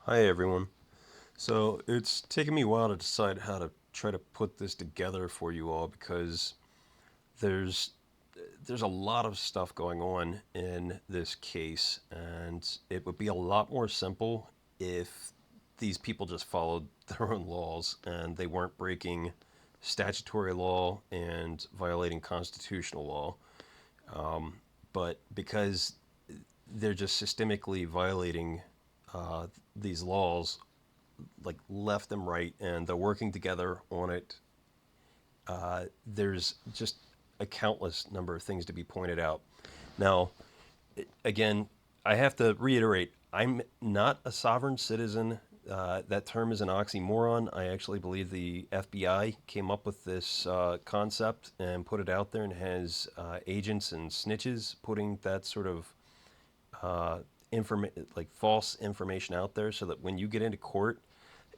Hi everyone. So it's taken me a while to decide how to try to put this together for you all because there's there's a lot of stuff going on in this case, and it would be a lot more simple if these people just followed their own laws and they weren't breaking statutory law and violating constitutional law. But because they're just systemically violating these laws, like left and right, and they're working together on it. There's just a countless number of things to be pointed out. Now, again, I have to reiterate, I'm not a sovereign citizen. That term is an oxymoron. I actually believe the FBI came up with this concept and put it out there and has agents and snitches putting that sort of like false information out there so that when you get into court,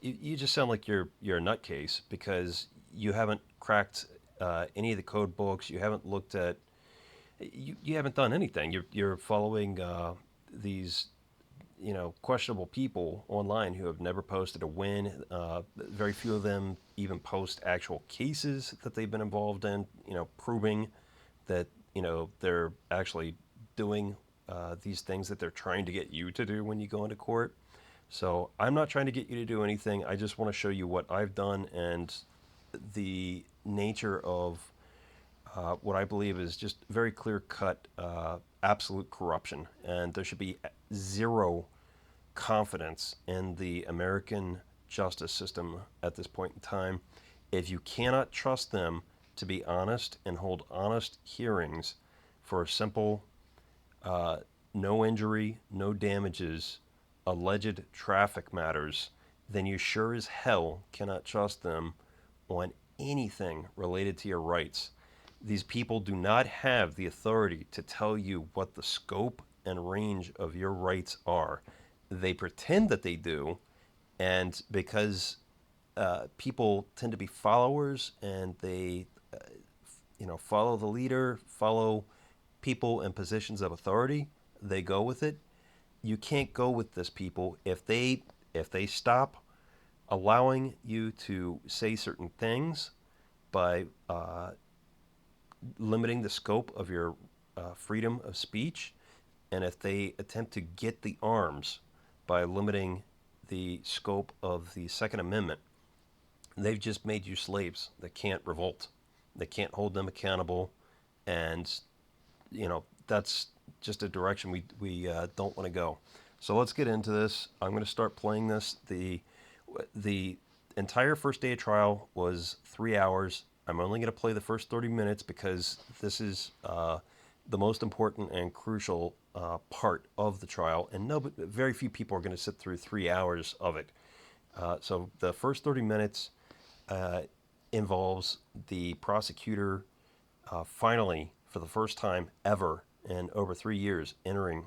you just sound like you're a nutcase because you haven't cracked any of the code books. You haven't looked at. You haven't done anything. You're following these questionable people online who have never posted a win. Very few of them even post actual cases that they've been involved in. Proving that they're actually doing these things that they're trying to get you to do when you go into court. So I'm not trying to get you to do anything. I just want to show you what I've done and the nature of what I believe is just very clear cut, absolute corruption. And there should be zero confidence in the American justice system at this point in time. If you cannot trust them to be honest and hold honest hearings for a simple no injury, no damages, alleged traffic matters, then you sure as hell cannot trust them on anything related to your rights. These people do not have the authority to tell you what the scope and range of your rights are. They pretend that they do, and because people tend to be followers and they follow the leader, follow people in positions of authority, they go with it. You can't go with this people if they stop allowing you to say certain things by limiting the scope of your freedom of speech, and if they attempt to get the arms by limiting the scope of the Second Amendment, they've just made you slaves that can't revolt. They can't hold them accountable, and that's just a direction we don't want to go. So let's get into this. I'm going to start playing this. The entire first day of trial was 3 hours. I'm only going to play the first 30 minutes because this is the most important and crucial part of the trial, and no, but very few people are going to sit through 3 hours of it. So the first 30 minutes involves the prosecutor finally, for the first time ever in over 3 years, entering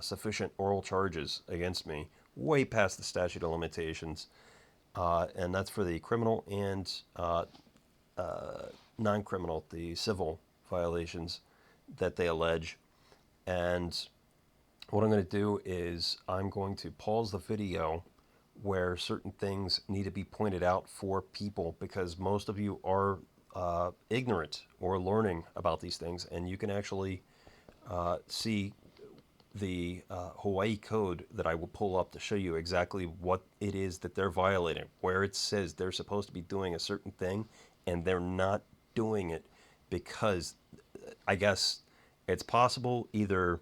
sufficient oral charges against me, way past the statute of limitations. And that's for the criminal and non criminal, the civil violations that they allege. And what I'm going to do is I'm going to pause the video where certain things need to be pointed out for people because most of you are ignorant or learning about these things, and you can actually see the Hawaii code that I will pull up to show you exactly what it is that they're violating, where it says they're supposed to be doing a certain thing and they're not doing it because I guess it's possible either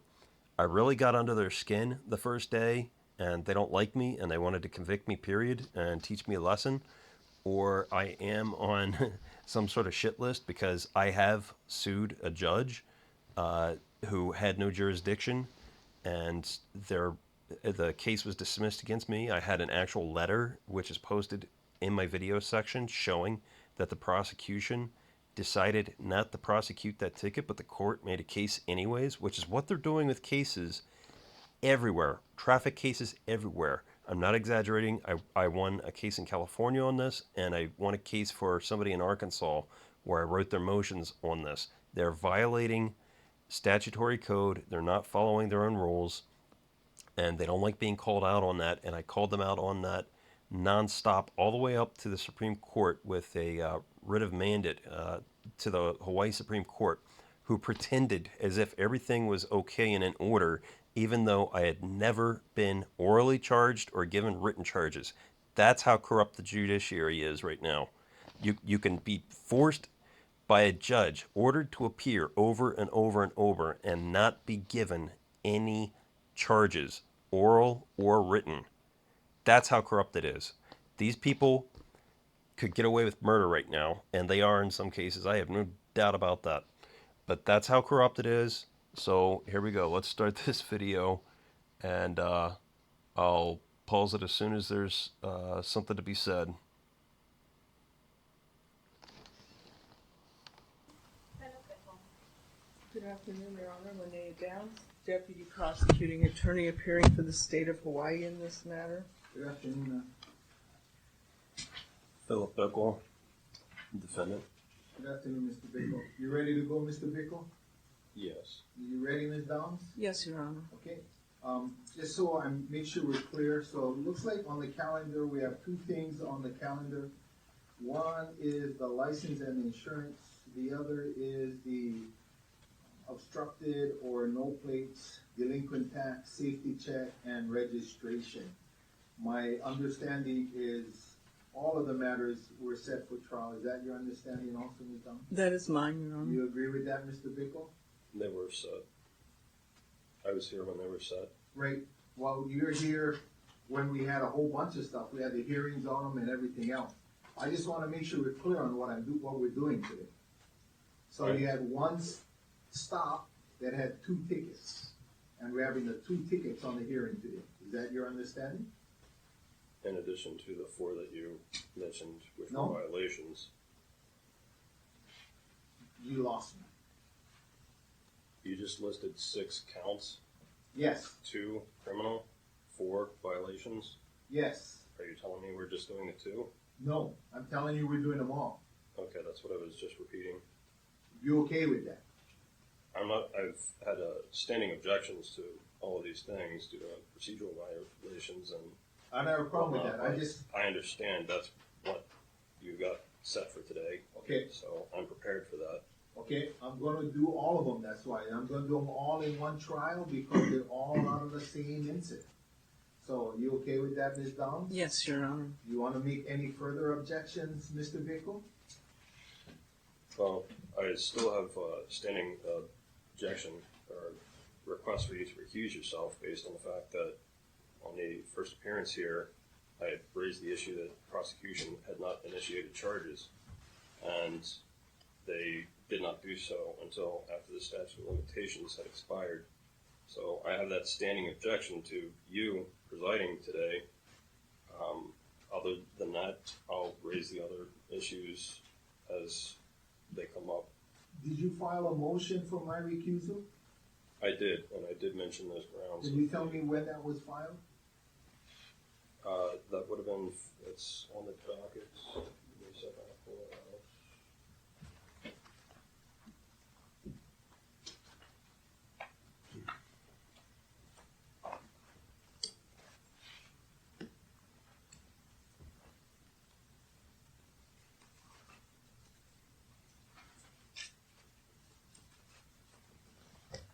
I really got under their skin the first day and they don't like me and they wanted to convict me, period, and teach me a lesson, or I am on some sort of shit list because I have sued a judge who had no jurisdiction, and the case was dismissed against me. I had an actual letter which is posted in my video section showing that the prosecution decided not to prosecute that ticket, but the court made a case anyways, which is what they're doing with cases everywhere, traffic cases everywhere. I'm not exaggerating. I won a case in California on this, and I won a case for somebody in Arkansas where I wrote their motions on this. They're violating statutory code. They're not following their own rules. and they don't like being called out on that. And I called them out on that nonstop all the way up to the Supreme Court with a writ of mandate to the Hawaii Supreme Court, who pretended as if everything was okay and in order, even though I had never been orally charged or given written charges. That's how corrupt the judiciary is right now. You can be forced by a judge, ordered to appear over and over and over, and not be given any charges, oral or written. That's how corrupt it is. These people could get away with murder right now, and they are in some cases. I have no doubt about that. But that's how corrupt it is. So here we go. Let's start this video, and I'll pause it as soon as there's something to be said. Good afternoon, Your Honor. Linnea Downs, Deputy Prosecuting Attorney appearing for the state of Hawaii in this matter. Good afternoon. Philip Bickle, defendant. Good afternoon, Mr. Bickle. You ready to go, Mr. Bickle? Yes. You ready, Ms. Downs? Yes, Your Honor. Okay. Just so I make sure we're clear, so it looks like on the calendar we have two things on the calendar. One is the license and insurance. The other is the obstructed or no plates, delinquent tax, safety check, and registration. My understanding is all of the matters were set for trial. Is that your understanding also, Ms. Downs? That is mine, Your Honor. You agree with that, Mr. Bickle? They were set. I was here when they were set. Right. Well, you're here when we had a whole bunch of stuff. We had the hearings on them and everything else. I just want to make sure we're clear on what we're doing today. So Right. you had one stop that had two tickets, and we're having the two tickets on the hearing today. Is that your understanding? In addition to the four that you mentioned, which No. were violations. You lost me. You just listed 6 counts, Yes. 2 criminal, 4 violations. Yes. Are you telling me we're just doing the 2? No. I'm telling you we're doing them all. Okay, that's what I was just repeating. You okay with that? I've had standing objections to all of these things due to procedural violations, and I don't have a problem with that. I understand that's what you got set for today. Okay. So I'm prepared for that. Okay, I'm gonna do all of them, that's why. I'm gonna do them all in one trial because they're all out of the same incident. So, you okay with that, Ms. Downs? Yes, Your Honor. You wanna make any further objections, Mr. Bickle? Well, I still have standing objection or request for you to recuse yourself based on the fact that on the first appearance here, I had raised the issue that prosecution had not initiated charges, and they did not do so until after the statute of limitations had expired. So I have that standing objection to you presiding today. Other than that, I'll raise the other issues as they come up. Did you file a motion for my recusal? I did, and I did mention those grounds. Can you tell me when that was filed? That would have been, it's on the docket. Give me a second, I'll pull it out.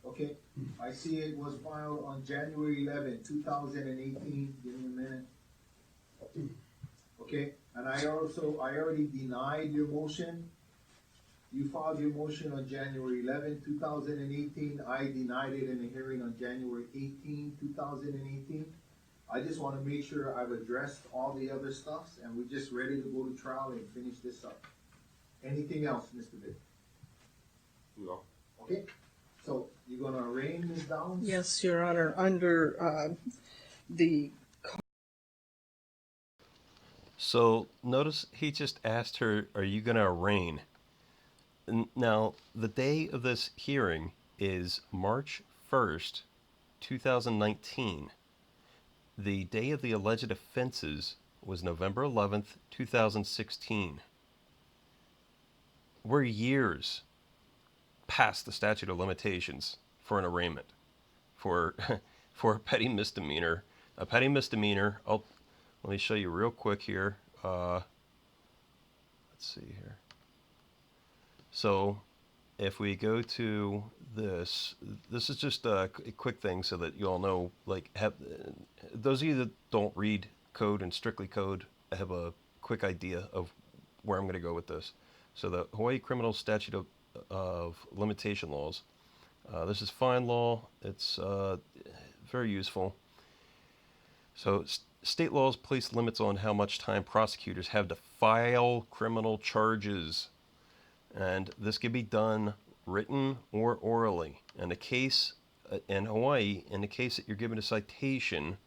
Okay, I see it was filed on January 11, 2018. Give me a minute. Okay, and I already denied your motion. You filed your motion on January 11, 2018. I denied it in a hearing on January 18, 2018. I just want to make sure I've addressed all the other stuffs and we're just ready to go to trial and finish this up. Anything else, Mr. Vick? No. Okay, so you're gonna arraign Ms. Downs? Yes, Your Honor. Under the So notice he just asked her, are you going to arraign? Now, the day of this hearing is March 1st, 2019. The day of the alleged offenses was November 11th, 2016. We're years past the statute of limitations for an arraignment. For for a petty misdemeanor. A petty misdemeanor, let me show you real quick here. Let's see here. So if we go to this is just a quick thing so that you all know, like, those of you that don't read code and strictly code have a quick idea of where I'm going to go with this. So the Hawaii Criminal Statute of Limitation laws. This is fine law. It's very useful. So state laws place limits on how much time prosecutors have to file criminal charges. And this can be done written or orally. In the case in Hawaii, in the case that you're given a citation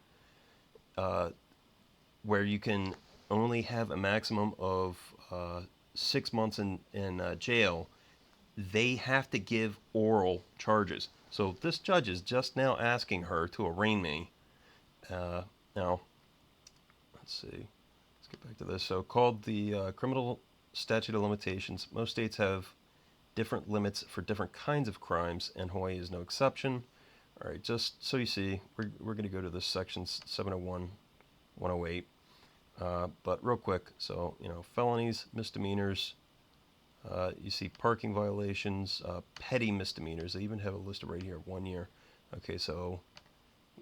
where you can only have a maximum of 6 months in jail, they have to give oral charges. So this judge is just now asking her to arraign me. Now, let's see. Let's get back to this. So called the Criminal Statute of Limitations. Most states have different limits for different kinds of crimes, and Hawaii is no exception. All right, just so you see, we're going to go to this section 701, 108. But real quick, so, felonies, misdemeanors, you see parking violations, petty misdemeanors. They even have a listed right here, 1 year. Okay, so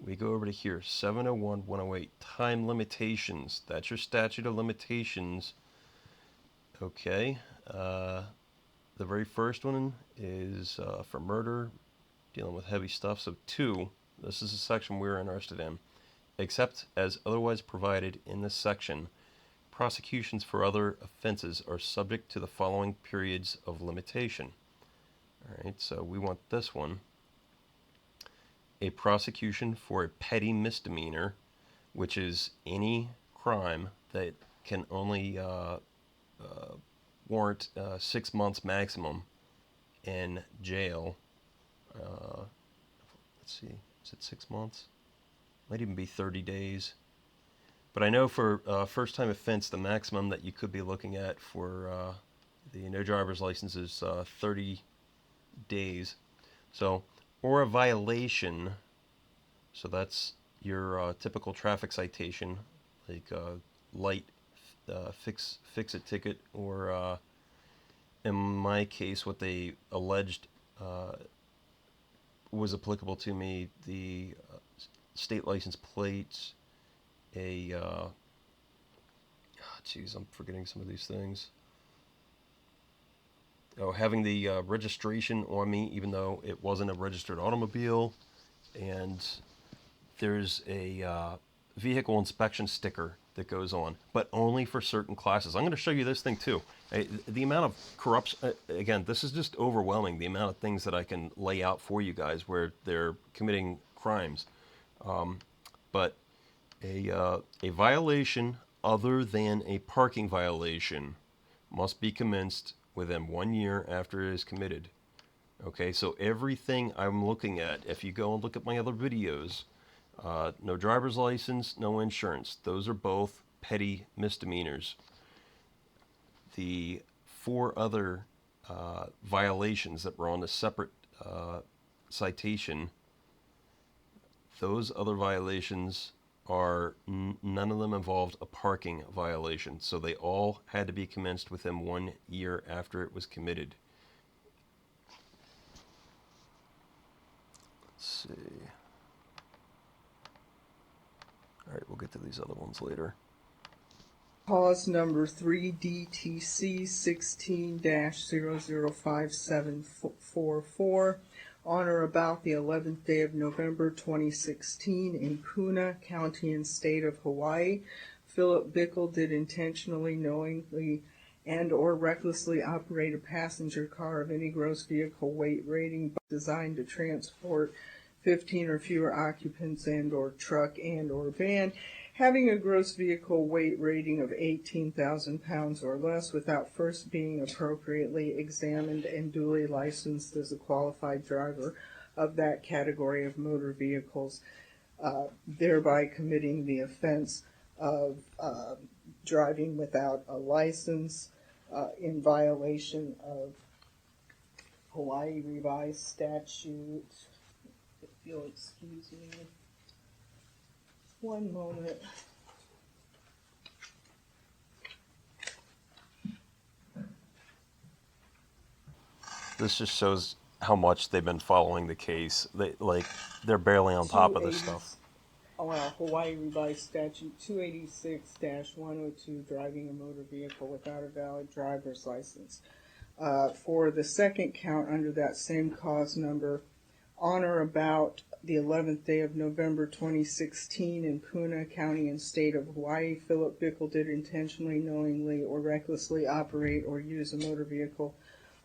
we go over to here, 701, 108, time limitations. That's your statute of limitations. Okay, the very first one is for murder, dealing with heavy stuff. So 2, this is a section we're interested in. Except as otherwise provided in this section, prosecutions for other offenses are subject to the following periods of limitation. All right, so we want this one. A prosecution for a petty misdemeanor, which is any crime that can only warrant 6 months maximum in jail. Let's see, is it 6 months? Might even be 30 days. But I know for first-time offense, the maximum that you could be looking at for the no driver's license is 30 days. So, or a violation. So that's your typical traffic citation, like light fix-it ticket, or in my case, what they alleged was applicable to me, the state license plates, geez, I'm forgetting some of these things. Oh, having the registration on me, even though it wasn't a registered automobile, and there's a vehicle inspection sticker that goes on, but only for certain classes. I'm going to show you this thing too. The amount of corruption, again, this is just overwhelming, the amount of things that I can lay out for you guys where they're committing crimes. But a violation other than a parking violation must be commenced within 1 year after it is committed. Okay, so everything I'm looking at, if you go and look at my other videos, no driver's license, no insurance, those are both petty misdemeanors. The 4 other violations that were on a separate citation, those other violations are none of them involved a parking violation, so they all had to be commenced within 1 year after it was committed. Let's see. All right, we'll get to these other ones later. Cause number 3DTC 16-005744, on or about the 11th day of November 2016 in Puna, County and State of Hawaii. Philip Bickle did intentionally, knowingly, and or recklessly operate a passenger car of any gross vehicle weight rating designed to transport 15 or fewer occupants and or truck and or van having a gross vehicle weight rating of 18,000 pounds or less without first being appropriately examined and duly licensed as a qualified driver of that category of motor vehicles, thereby committing the offense of driving without a license in violation of Hawaii Revised Statute, if you'll excuse me. One moment. This just shows how much they've been following the case. They're barely on top of this 280 stuff. Hawaii Revised Statute 286-102, driving a motor vehicle without a valid driver's license. For the second count under that same cause number, on or about the 11th day of November 2016 in Puna County and State of Hawaii, Philip Bickle did intentionally, knowingly, or recklessly operate or use a motor vehicle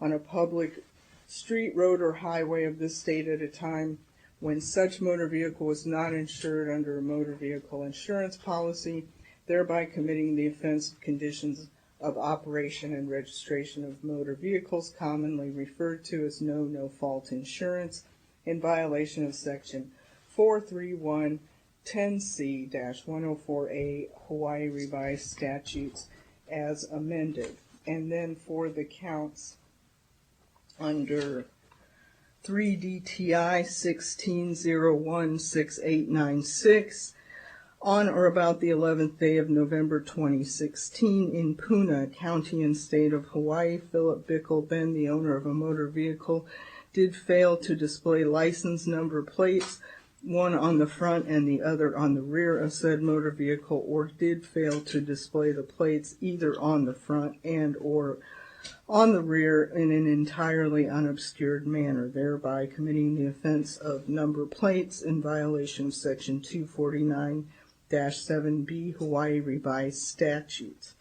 on a public street, road, or highway of this state at a time when such motor vehicle was not insured under a motor vehicle insurance policy, thereby committing the offense of conditions of operation and registration of motor vehicles, commonly referred to as no-fault insurance, in violation of Section 43110C-104A Hawaii Revised Statutes as amended. And then for the counts under 3DTI 16016896, on or about the 11th day of November 2016 in Puna County and State of Hawaii, Philip Bickle, then the owner of a motor vehicle, did fail to display license number plates, one on the front and the other on the rear of said motor vehicle, or did fail to display the plates either on the front and or on the rear in an entirely unobscured manner, thereby committing the offense of number plates in violation of Section 249-7B Hawaii Revised Statutes.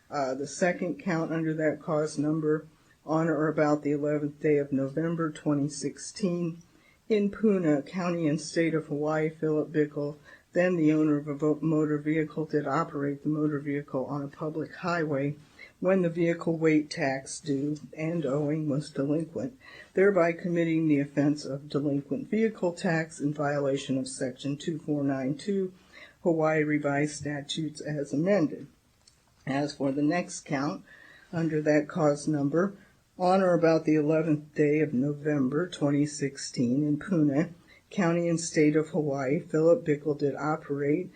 The second count under that cause number, on or about the 11th day of November 2016, in Puna County and State of Hawaii, Philip Bickle, then the owner of a motor vehicle, did operate the motor vehicle on a public highway when the vehicle weight tax due and owing was delinquent, thereby committing the offense of delinquent vehicle tax in violation of Section 2492 Hawaii Revised Statutes as amended. As for the next count, under that cause number, on or about the 11th day of November 2016 in Puna County and State of Hawaii, Philip Bickle did operate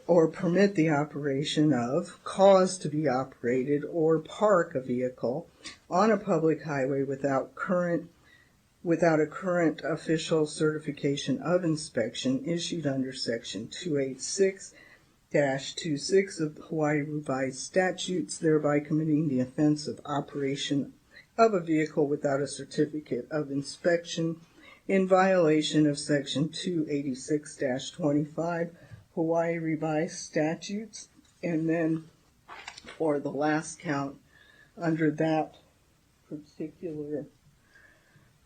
or permit the operation of, cause to be operated, or park a vehicle on a public highway without a current official certification of inspection issued under Section 286-26 of the Hawaii Revised Statutes, thereby committing the offense of operation of a vehicle without a certificate of inspection in violation of Section 286-25 Hawaii Revised Statutes. And then for the last count under that particular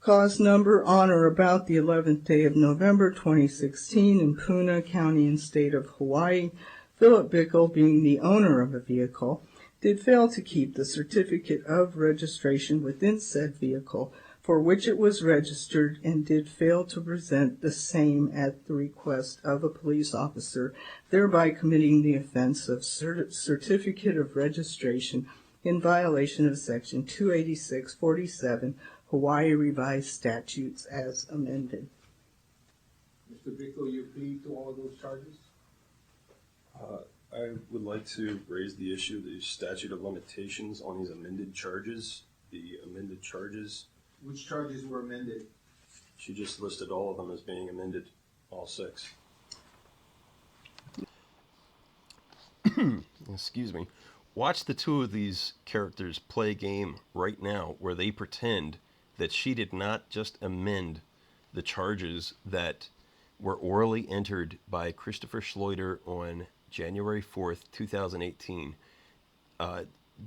cause number, on or about the 11th day of November 2016 in Puna County and State of Hawaii, Philip Bickle, being the owner of a vehicle, did fail to keep the certificate of registration within said vehicle for which it was registered, and did fail to present the same at the request of a police officer, thereby committing the offense of certificate of registration in violation of Section 286-47 Hawaii Revised Statutes as amended. Mr. Bickle, you plead to all of those charges? I would like to raise the issue of the statute of limitations on these amended charges. The amended charges, Which charges were amended? she just listed all of them as being amended, all 6. Excuse me. Watch the 2 of these characters play a game right now where they pretend that she did not just amend the charges that were orally entered by Christopher Schloiter on January 4th, 2018.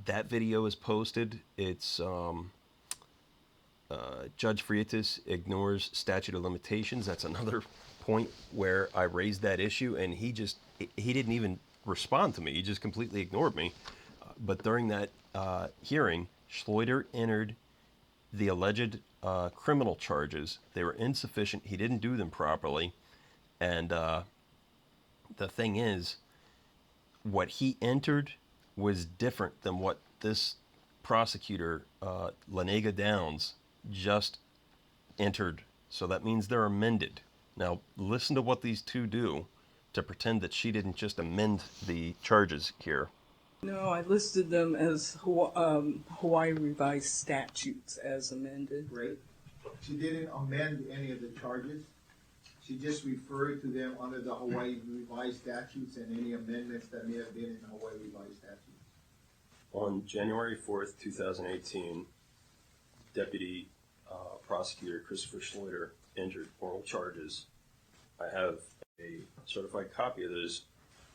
That video is posted. It's Judge Freitas ignores statute of limitations. That's another point where I raised that issue, and he didn't even respond to me. He just completely ignored me. But during that hearing, Schloiter entered the alleged criminal charges. They were insufficient. He didn't do them properly. And the thing is, what he entered was different than what this prosecutor, Lanega Downs, just entered. So that means they're amended. Now, listen to what these 2 do to pretend that she didn't just amend the charges here. No, I listed them as Hawaii revised statutes as amended. Right? She didn't amend any of the charges. She just referred to them under the Hawaii revised statutes and any amendments that may have been in the Hawaii revised statutes. On January 4th, 2018, Deputy Prosecutor Christopher Schloiter entered oral charges. I have a certified copy of those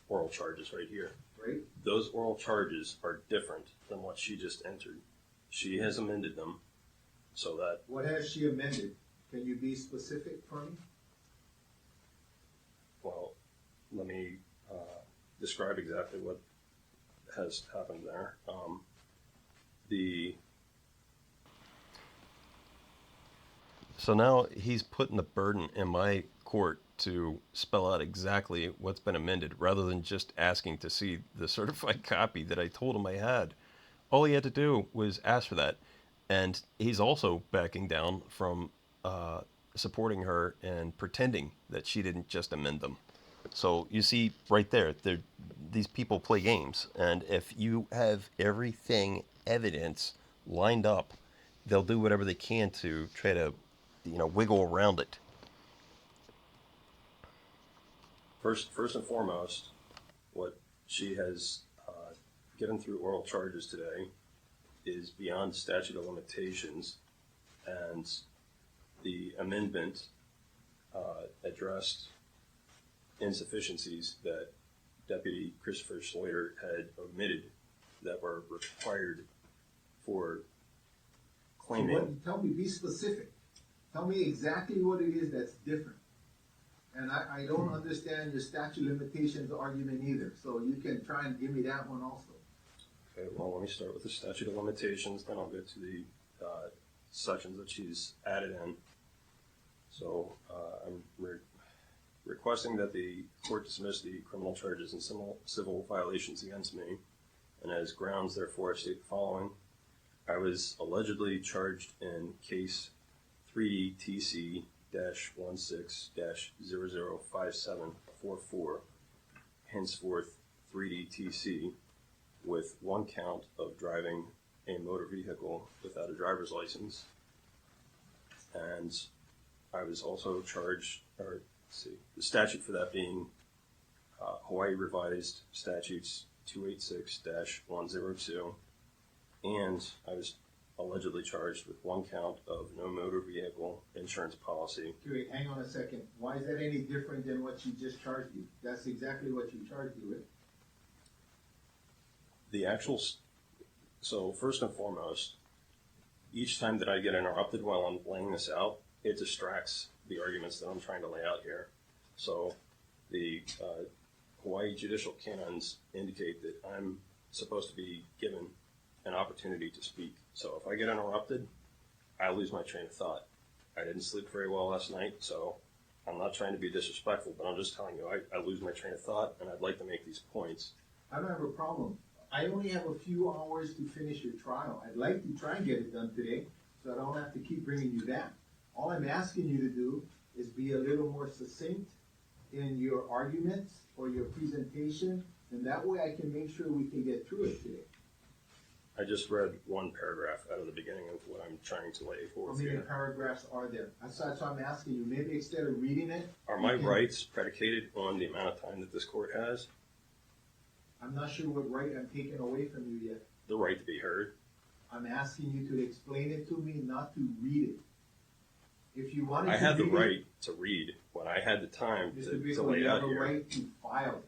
oral charges right here. Right? Those oral charges are different than what she just entered. She has amended them so that, What has she amended? Can you be specific for me? well, let me describe exactly what has happened there. So now he's putting the burden in my court to spell out exactly what's been amended rather than just asking to see the certified copy that I told him I had. All he had to do was ask for that. And he's also backing down from supporting her and pretending that she didn't just amend them. So you see right there, these people play games. And if you have everything, evidence lined up, they'll do whatever they can to try to, wiggle around it. First and foremost, what she has given through oral charges today is beyond statute of limitations, and the amendment addressed insufficiencies that Deputy Christopher Schloiter had omitted that were required for claiming. Tell me, be specific. Tell me exactly what it is that's different. And I don't understand the statute of limitations argument either, so you can try and give me that one also. Okay, well, let me start with the statute of limitations, then I'll get to the sections that she's added in. So I'm requesting that the court dismiss the criminal charges and civil violations against me, and as grounds, therefore, I state the following. I was allegedly charged in case 3DTC-16-005744, henceforth 3DTC, with one count of driving a motor vehicle without a driver's license. And I was also charged, the statute for that being Hawaii Revised Statutes 286-102, and I was allegedly charged with one count of no motor vehicle insurance policy. Wait, hang on a second. Why is that any different than what she just charged you? That's exactly what you charged you with. So first and foremost, each time that I get interrupted while I'm laying this out, it distracts the arguments that I'm trying to lay out here. So the Hawaii judicial canons indicate that I'm supposed to be given an opportunity to speak. So if I get interrupted, I lose my train of thought. I didn't sleep very well last night, so I'm not trying to be disrespectful, but I'm just telling you, I lose my train of thought, and I'd like to make these points. I don't have a problem. I only have a few hours to finish your trial. I'd like to try and get it done today, so I don't have to keep bringing you that. All I'm asking you to do is be a little more succinct in your arguments or your presentation, and that way I can make sure we can get through it today. I just read one paragraph out of the beginning of what I'm trying to lay forth How many here. paragraphs are there? That's why I'm asking you. Maybe instead of reading it, Are my rights predicated on the amount of time that this court has? I'm not sure what right I'm taking away from you yet. The right to be heard? I'm asking you to explain it to me, not to read it. If you wanted I to had the read right to read when I had the time Mr. to Bickle, lay you out have a here. right to file.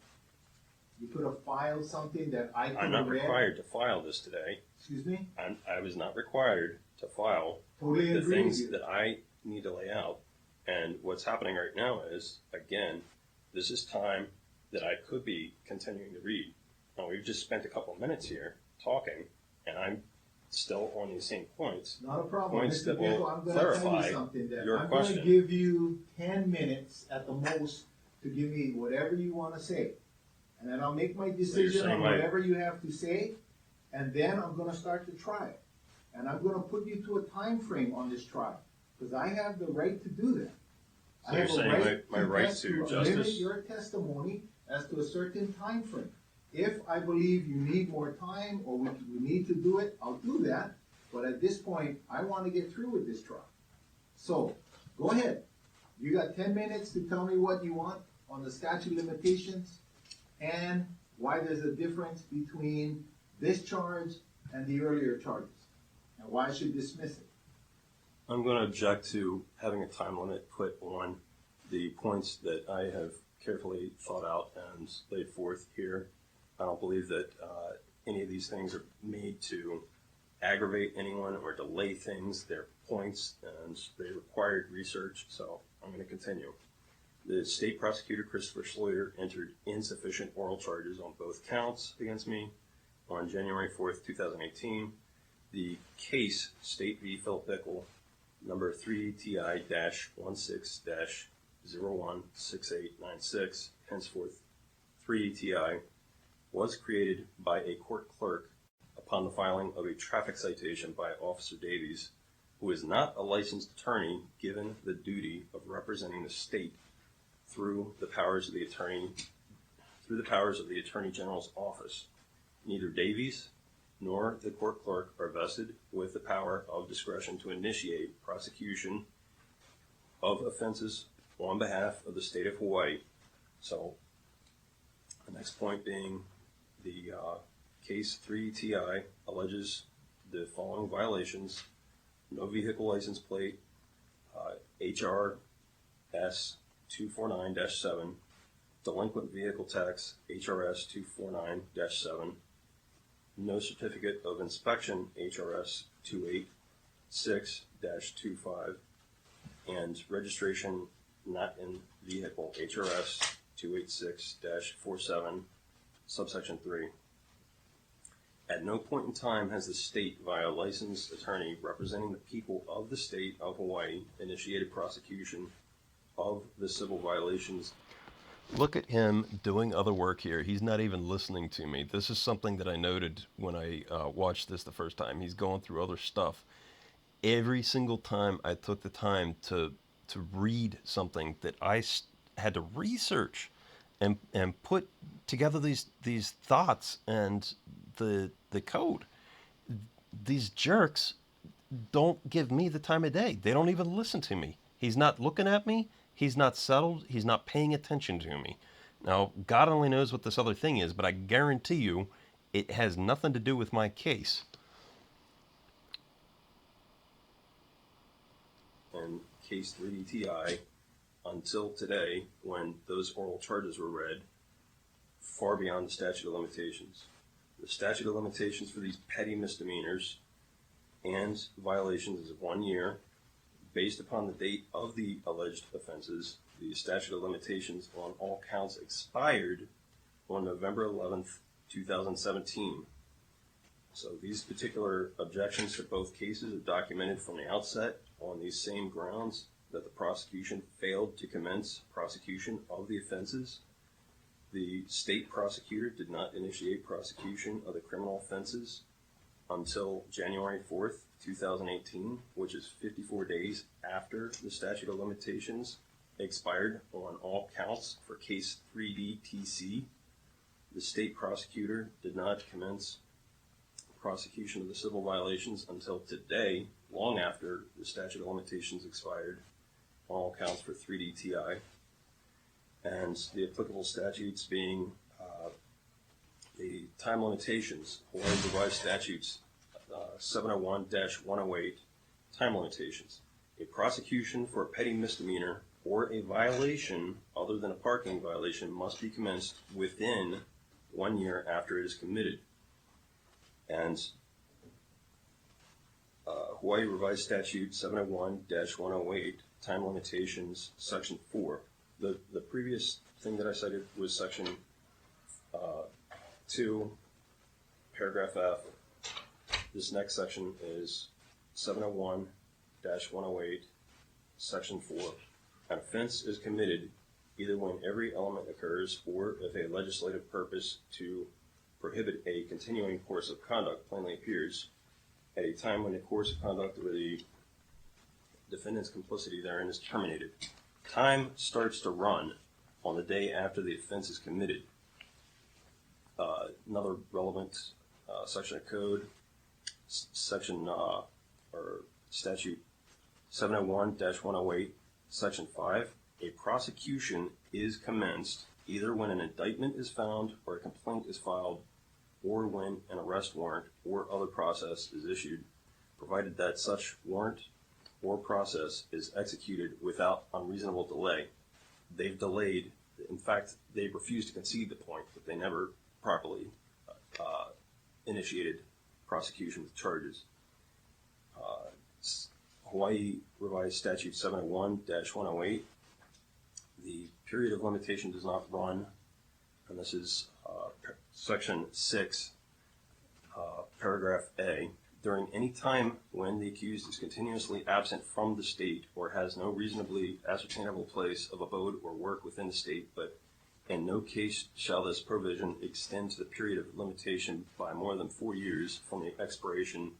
You could have filed something that I could I'm have not read. required to file this today. Excuse me? I was not required to file Totally the agree with things you. that I need to lay out. And what's happening right now is, again, this is time that I could be continuing to read. Now, we've just spent a couple of minutes here talking, and I'm still on these same points. Not a problem. Points Mr. that will Bickle, I'm going to tell clarify you something then. your I'm going question. to give you 10 minutes at the most to give me whatever you want to say. And then I'll make my decision saying on my- whatever you have to say, and then I'm going to start the trial. And I'm going to put you to a time frame on this trial, because I have the right to do that. I So you're have a saying my right test to limit justice? your testimony as to a certain time frame. If I believe you need more time or we need to do it, I'll do that. But at this point, I want to get through with this trial. So, go ahead. You got 10 minutes to tell me what you want on the statute of limitations and why there's a difference between this charge and the earlier charges, and why I should dismiss it. I'm going to object to having a time limit put on the points that I have carefully thought out and laid forth here. I don't believe that any of these things are made to aggravate anyone or delay things. They're points and they required research, so I'm going to continue. The state prosecutor, Christopher Schloyer, entered insufficient oral charges on both counts against me on January 4th, 2018. The case, State v. Philip Bickle, number 3TI-16-016896, henceforth 3TI, was created by a court clerk upon the filing of a traffic citation by Officer Davies, who is not a licensed attorney given the duty of representing the state through the powers of the Attorney General's office. Neither Davies nor the court clerk are vested with the power of discretion to initiate prosecution of offenses on behalf of the state of Hawaii. So, the next point being the case 3TI alleges the following violations: no vehicle license plate, HRS 249-7, delinquent vehicle tax, HRS 249-7, no certificate of inspection, HRS 286-25, and registration not in vehicle, HRS 286-47, subsection 3. At no point in time has the state, via a licensed attorney representing the people of the state of Hawaii, initiated prosecution of the civil violations. Look at him doing other work here. He's not even listening to me. This is something that I noted when I watched this the first time. He's going through other stuff. Every single time I took the time to read something that I had to research and put together these thoughts and the code. These jerks don't give me the time of day. They don't even listen to me. He's not looking at me. He's not settled. He's not paying attention to me. Now, God only knows what this other thing is, but I guarantee you it has nothing to do with my case. And case 3DTI, until today, when those oral charges were read, far beyond the statute of limitations. The statute of limitations for these petty misdemeanors and violations is 1 year. Based upon the date of the alleged offenses, the statute of limitations on all counts expired on November 11th, 2017. So these particular objections to both cases are documented from the outset on these same grounds that the prosecution failed to commence prosecution of the offenses. The state prosecutor did not initiate prosecution of the criminal offenses until January 4th, 2018, which is 54 days after the statute of limitations expired on all counts for case 3DTC. The state prosecutor did not commence prosecution of the civil violations until today, long after the statute of limitations expired on all counts for 3DTI. And the applicable statutes being the time limitations, Hawaii Revised Statutes 701-108, time limitations. A prosecution for a petty misdemeanor or a violation other than a parking violation must be commenced within 1 year after it is committed. And Hawaii Revised Statute 701-108, time limitations, section 4. The previous thing that I cited was section 2, paragraph F. This next section is 701-108, section 4. An offense is committed either when every element occurs or if a legislative purpose to prohibit a continuing course of conduct plainly appears at a time when the course of conduct or the defendant's complicity therein is terminated. Time starts to run on the day after the offense is committed. Another relevant section of code, section or statute 701-108, section 5. A prosecution is commenced either when an indictment is found or a complaint is filed, or when an arrest warrant or other process is issued, provided that such warrant or process is executed without unreasonable delay. They've delayed. In fact, they refused to concede the point that they never properly initiated prosecution with charges. Hawaii Revised Statute 701-108, the period of limitation does not run, and this is section 6, paragraph A, during any time when the accused is continuously absent from the state or has no reasonably ascertainable place of abode or work within the state, but in no case shall this provision extend to the period of limitation by more than 4 years from the expiration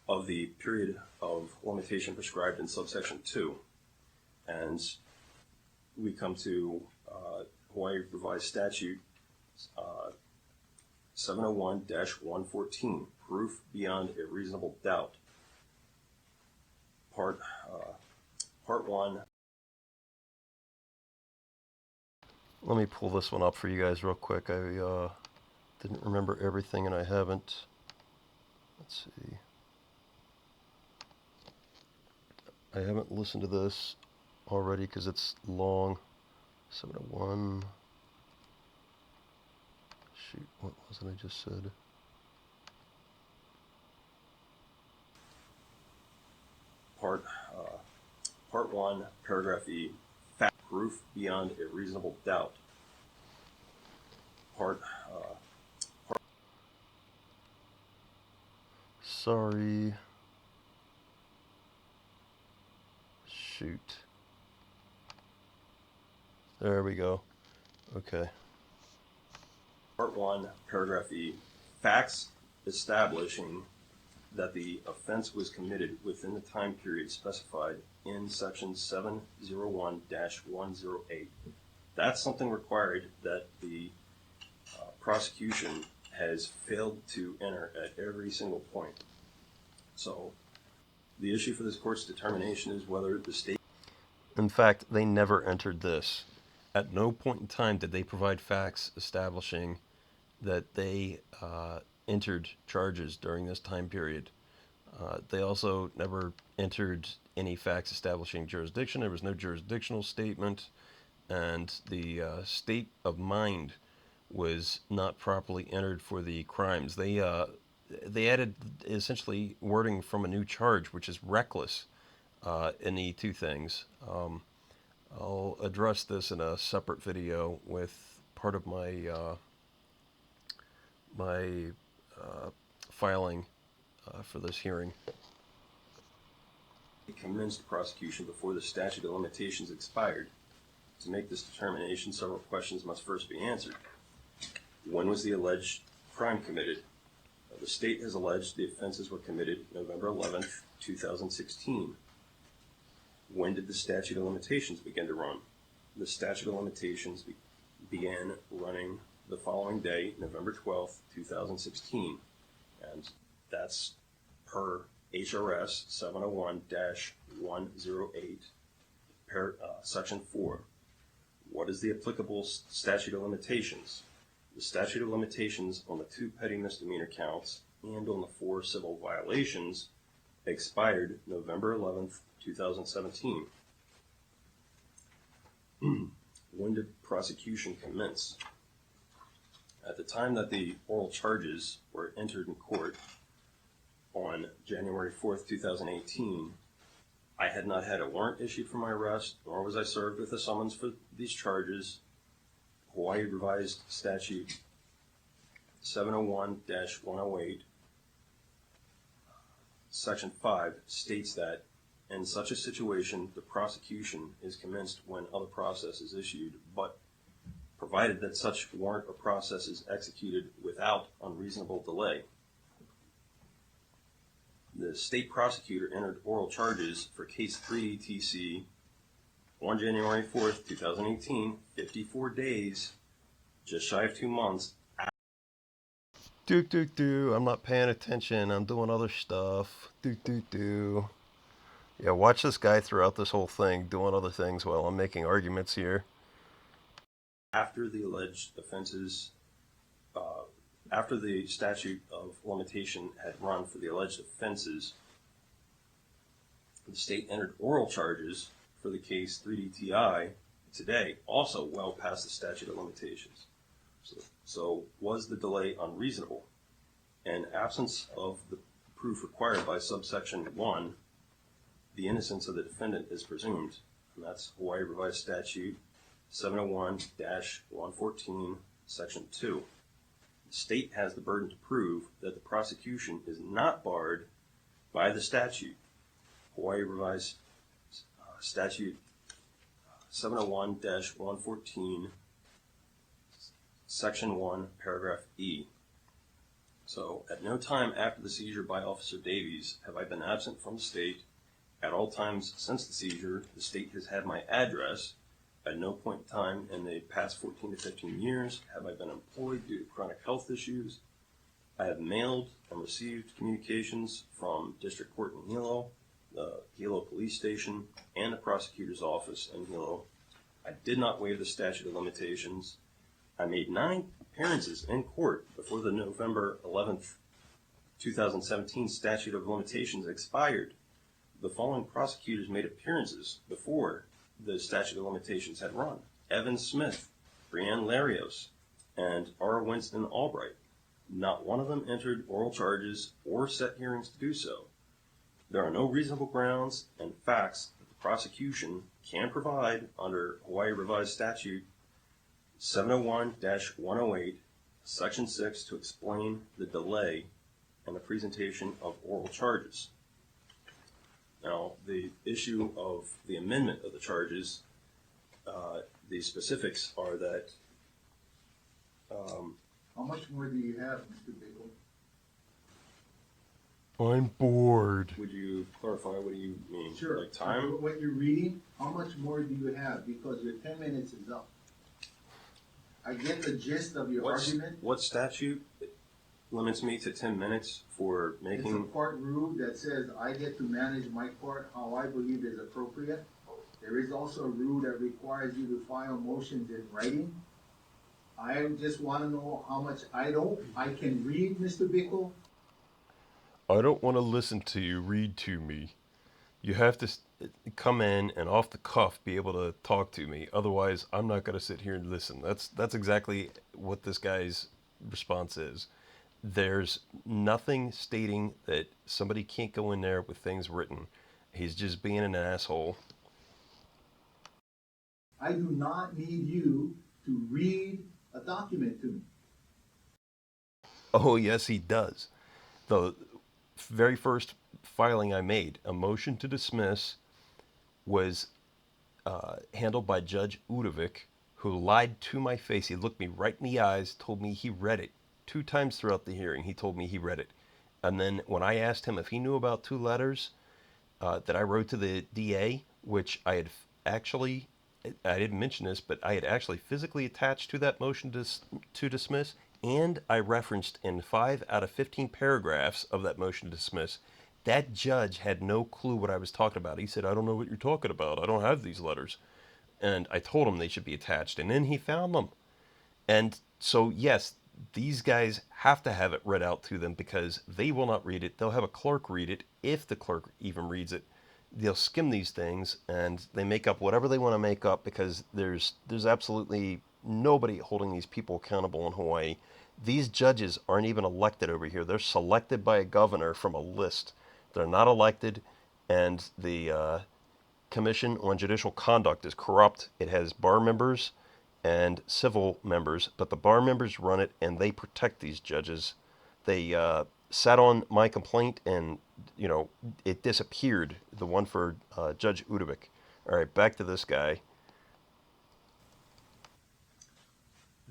of the period of limitation prescribed in subsection 2. And we come to Hawaii Revised Statute 701-114, proof beyond a reasonable doubt. Part 1. Let me pull this one up for you guys real quick. I didn't remember everything, and I haven't. Let's see. I haven't listened to this already because it's long. 701. Shoot, what was it I just said? Part 1, paragraph E, fact proof beyond a reasonable doubt. Sorry. Shoot. There we go. Okay. Part 1, paragraph E, facts establishing that the offense was committed within the time period specified in section 701-108. That's something required that the prosecution has failed to enter at every single point. So the issue for this court's determination is whether the state... In fact, they never entered this. At no point in time did they provide facts establishing that they entered charges during this time period. They also never entered any facts establishing jurisdiction. There was no jurisdictional statement, and the state of mind was not properly entered for the crimes. They added essentially wording from a new charge, which is reckless, in the two things. I'll address this in a separate video with part of my filing for this hearing. Commenced prosecution before the statute of limitations expired. To make this determination, several questions must first be answered. When was the alleged crime committed? The state has alleged the offenses were committed November 11th, 2016. When did the statute of limitations begin to run? The statute of limitations began running the following day, November 12th, 2016. And that's per HRS 701-108, section 4. What is the applicable statute of limitations? The statute of limitations on the 2 petty misdemeanor counts and on the 4 civil violations expired November 11th, 2017. When did prosecution commence? At the time that the oral charges were entered in court on January 4th, 2018, I had not had a warrant issued for my arrest, nor was I served with a summons for these charges. Hawaii Revised Statute 701-108, Section 5 states that in such a situation, the prosecution is commenced when other process is issued, but provided that such warrant or process is executed without unreasonable delay. The state prosecutor entered oral charges for Case 3 TC on January 4th, 2018, 54 days, just shy of 2 months. I'm not paying attention. I'm doing other stuff. Yeah, watch this guy throughout this whole thing doing other things while I'm making arguments here. After the alleged offenses, after the statute of limitation had run for the alleged offenses, the state entered oral charges for the case 3DTI today, also well past the statute of limitations. So was the delay unreasonable? In absence of the proof required by subsection 1, the innocence of the defendant is presumed, and that's Hawaii Revised Statute 701-114, Section 2. The state has the burden to prove that the prosecution is not barred by the statute. Hawaii Revised Statute 701-114, Section 1, Paragraph E. So, at no time after the seizure by Officer Davies have I been absent from the state. At all times since the seizure, the state has had my address. At no point in time in the past 14 to 15 years have I been employed due to chronic health issues. I have mailed and received communications from District Court in Hilo, the Hilo Police Station, and the prosecutor's office in Hilo. I did not waive the statute of limitations. I made 9 appearances in court before the November 11th, 2017 statute of limitations expired. The following prosecutors made appearances before the statute of limitations had run: Evan Smith, Brianne Larios, and R. Winston Albright. Not one of them entered oral charges or set hearings to do so. There are no reasonable grounds and facts that the prosecution can provide under Hawaii Revised Statute 701-108, Section 6, to explain the delay in the presentation of oral charges. Now, the issue of the amendment of the charges, the specifics are that... How much more do you have, Mr. Bickle? I'm bored. Would you clarify what do you mean? Sure. Like time? What you're reading, how much more do you have? Because your 10 minutes is up. I get the gist of your argument. What statute limits me to 10 minutes for It's a making... court rule that says I get to manage my court how I believe is appropriate. There is also a rule that requires you to file motions in writing. I just want to know how much I can read, Mr. Bickle. I don't want to listen to you read to me. You have to come in and off the cuff be able to talk to me. Otherwise, I'm not going to sit here and listen. That's exactly what this guy's response is. There's nothing stating that somebody can't go in there with things written. He's just being an asshole. I do not need you to read a document to me. Oh, yes, he does. The very first filing I made, a motion to dismiss, was handled by Judge Udovic, who lied to my face. He looked me right in the eyes, told me he read it. 2 times throughout the hearing, he told me he read it. And then when I asked him if he knew about 2 letters that I wrote to the DA, which I had actually, I didn't mention this, but I had actually physically attached to that motion to dismiss, and I referenced in 5 out of 15 paragraphs of that motion to dismiss. That judge had no clue what I was talking about. He said, I don't know what you're talking about. I don't have these letters. And I told him they should be attached, and then he found them. And so, yes, these guys have to have it read out to them because they will not read it. They'll have a clerk read it, if the clerk even reads it. They'll skim these things, and they make up whatever they want to make up because there's absolutely nobody holding these people accountable in Hawaii. These judges aren't even elected over here. They're selected by a governor from a list. They're not elected, and the Commission on Judicial Conduct is corrupt. It has bar members and civil members, but the bar members run it, and they protect these judges. They sat on my complaint, and it disappeared. The one for Judge Udovic. All right, back to this guy.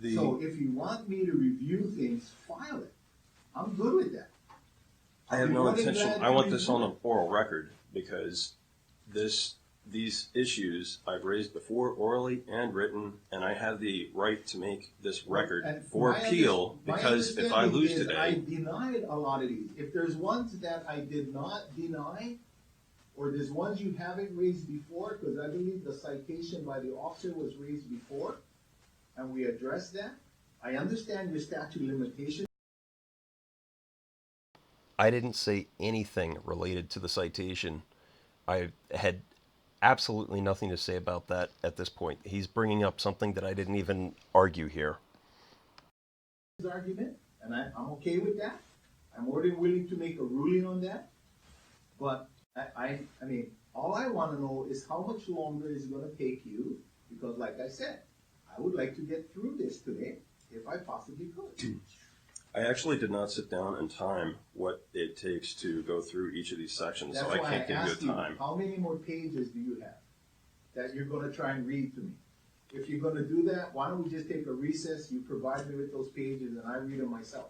So if you want me to review things, file it. I'm good with that. I have no intention. I want this on an oral record because these issues I've raised before, orally and written, and I have the right to make this record And for my appeal, my because if I lose understanding is I today, denied a lot of these. If there's ones that I did not deny, or there's ones you haven't raised before, because I believe the citation by the officer was raised before, and we addressed that. I understand your statute of limitations. I didn't say anything related to the citation. I had absolutely nothing to say about that at this point. He's bringing up something that I didn't even argue here. Argument, and I'm okay with that. I'm more than willing to make a ruling on that. But I mean, all I want to know is how much longer is it going to take you? Because, like I said, I would like to get through this today if I possibly could. I actually did not sit down and time what it takes to go through each of these sections, That's so I why can't I give you asked a time. how many more pages do you have that you're going to try and read to me? If you're going to do that, why don't we just take a recess? You provide me with those pages, and I read them myself.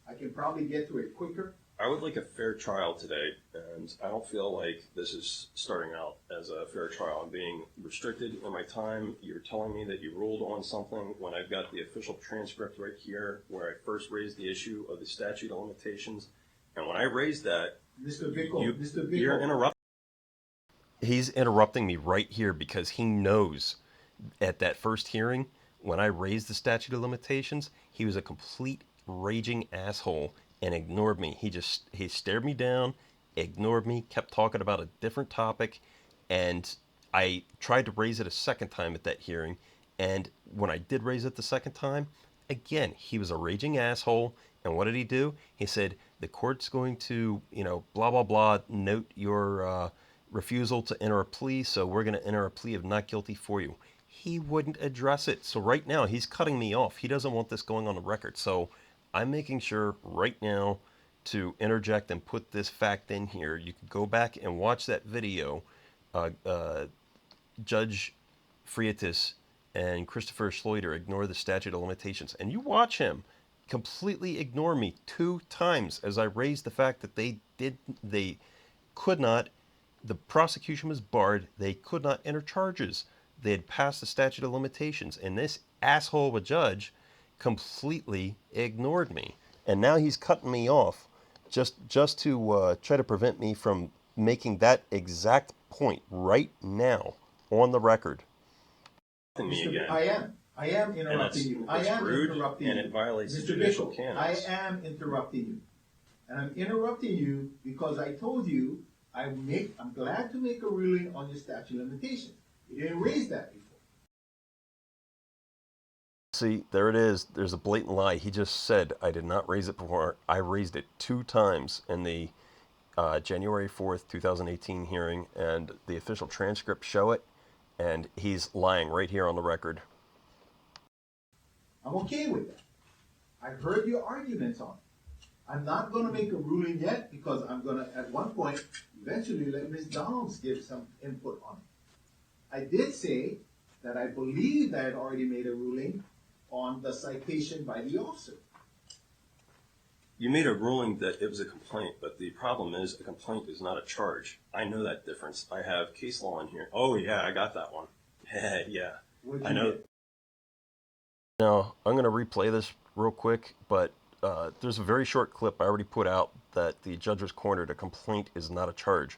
I can probably get to it quicker. I would like a fair trial today, and I don't feel like this is starting out as a fair trial. I'm being restricted in my time. You're telling me that you ruled on something when I've got the official transcript right here where I first raised the issue of the statute of limitations. And when I raised that, Mr. Bickle, Mr. you're Bickle, interrupting. He's interrupting me right here because he knows at that first hearing, when I raised the statute of limitations, he was a complete raging asshole and ignored me. He stared me down, ignored me, kept talking about a different topic, and I tried to raise it a second time at that hearing, and when I did raise it the second time, again, he was a raging asshole, and what did he do? He said, the court's going to, blah, blah, blah, note your refusal to enter a plea, so we're going to enter a plea of not guilty for you. He wouldn't address it. So right now, he's cutting me off. He doesn't want this going on the record. So I'm making sure right now to interject and put this fact in here. You can go back and watch that video. Judge Freitas and Christopher Schloiter ignore the statute of limitations. And you watch him completely ignore me 2 times as I raised the fact that they could not, the prosecution was barred, they could not enter charges. They had passed the statute of limitations, and this asshole of a judge completely ignored me. And now he's cutting me off just to try to prevent me from making that exact point right now on the record. Me again. I am interrupting you. I am rude, interrupting and you. it violates the Mr. judicial Bickle, canons. I am interrupting you. And I'm interrupting you because I told you I'm glad to make a ruling on your statute of limitations. You didn't raise that before. See, there it is. There's a blatant lie. He just said I did not raise it before. I raised it 2 times in the January 4th, 2018 hearing, and the official transcripts show it, and he's lying right here on the record. I'm okay with that. I've heard your arguments on it. I'm not going to make a ruling yet because I'm going to, at one point, eventually let Ms. Downs give some input on it. I did say that I believed I had already made a ruling on the citation by the officer. You made a ruling that it was a complaint, but the problem is a complaint is not a charge. I know that difference. I have case law in here. Oh, yeah, I got that one. Yeah, I know. Now, I'm going to replay this real quick, but there's a very short clip I already put out that the judge was cornered. A complaint is not a charge.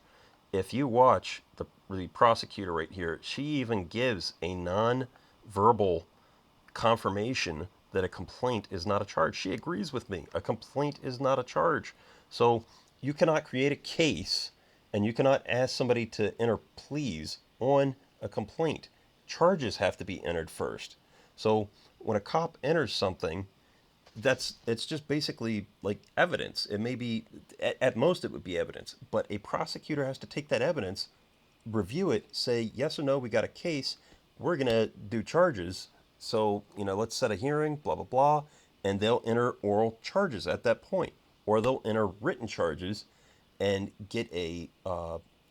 If you watch the prosecutor right here, she even gives a non-verbal confirmation that a complaint is not a charge. She agrees with me. A complaint is not a charge. So you cannot create a case and you cannot ask somebody to enter pleas on a complaint. Charges have to be entered first. So when a cop enters something, it's just basically like evidence. It may be, at most it would be evidence, but a prosecutor has to take that evidence, review it, say yes or no, we got a case, we're going to do charges. So, let's set a hearing, blah, blah, blah, and they'll enter oral charges at that point. Or they'll enter written charges and get a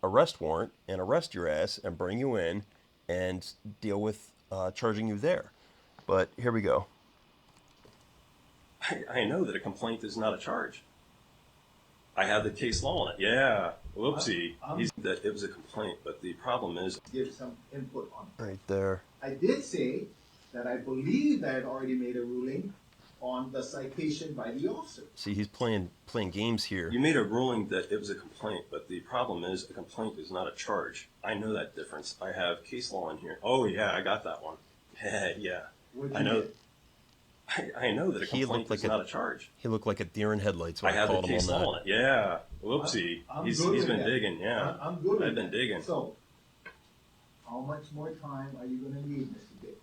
arrest warrant and arrest your ass and bring you in and deal with charging you there. But here we go. I know that a complaint is not a charge. I have the case law on it. Yeah, Whoopsie. He's that it was a complaint, but the problem is give some input on it. Right there. I did say that I believe I had already made a ruling on the citation by the officer. See, he's playing games here. you made a ruling that it was a complaint, but the problem is a complaint is not a charge. I know that difference. I have case law in here. Oh yeah, I got that one. Yeah, What'd I you know. get? I know that a He complaint looked like is not a charge. He looked like a deer in headlights when I I have the called him case on that. law on it. Yeah. Whoopsie. I'm He's good with been that. digging. Yeah. I'm good with I've been that. digging. So, how much more time are you going to need, Mr. Baker?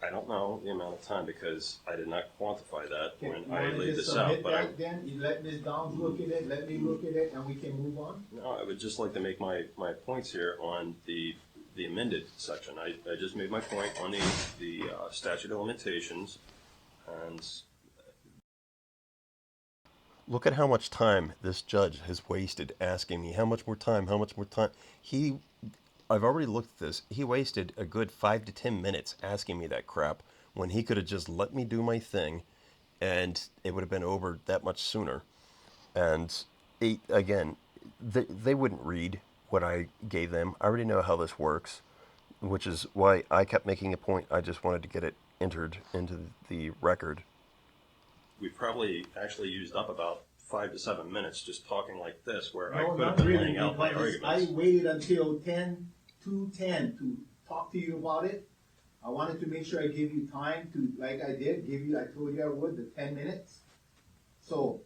I don't know the amount of time because I did not quantify that Okay, when you I wanna laid just this out. submit But I, that then? You let Ms. Downs look at it, let me look at it, and we can move on? no, I would just like to make my points here on the amended section. I just made my point on the statute of limitations, and Look at how much time this judge has wasted asking me how much more time, how much more time. I've already looked at this. He wasted a good 5 to 10 minutes asking me that crap when he could have just let me do my thing and it would have been over that much sooner. And again, they wouldn't read what I gave them. I already know how this works, which is why I kept making a point. I just wanted to get it entered into the record. we probably actually used up about 5 to 7 minutes just talking like this, where I No, could have not been really, laying out my because arguments. I waited until 10 to talk to you about it. I wanted to make sure I give you time to, like I did, I told you I would, the 10 minutes. So,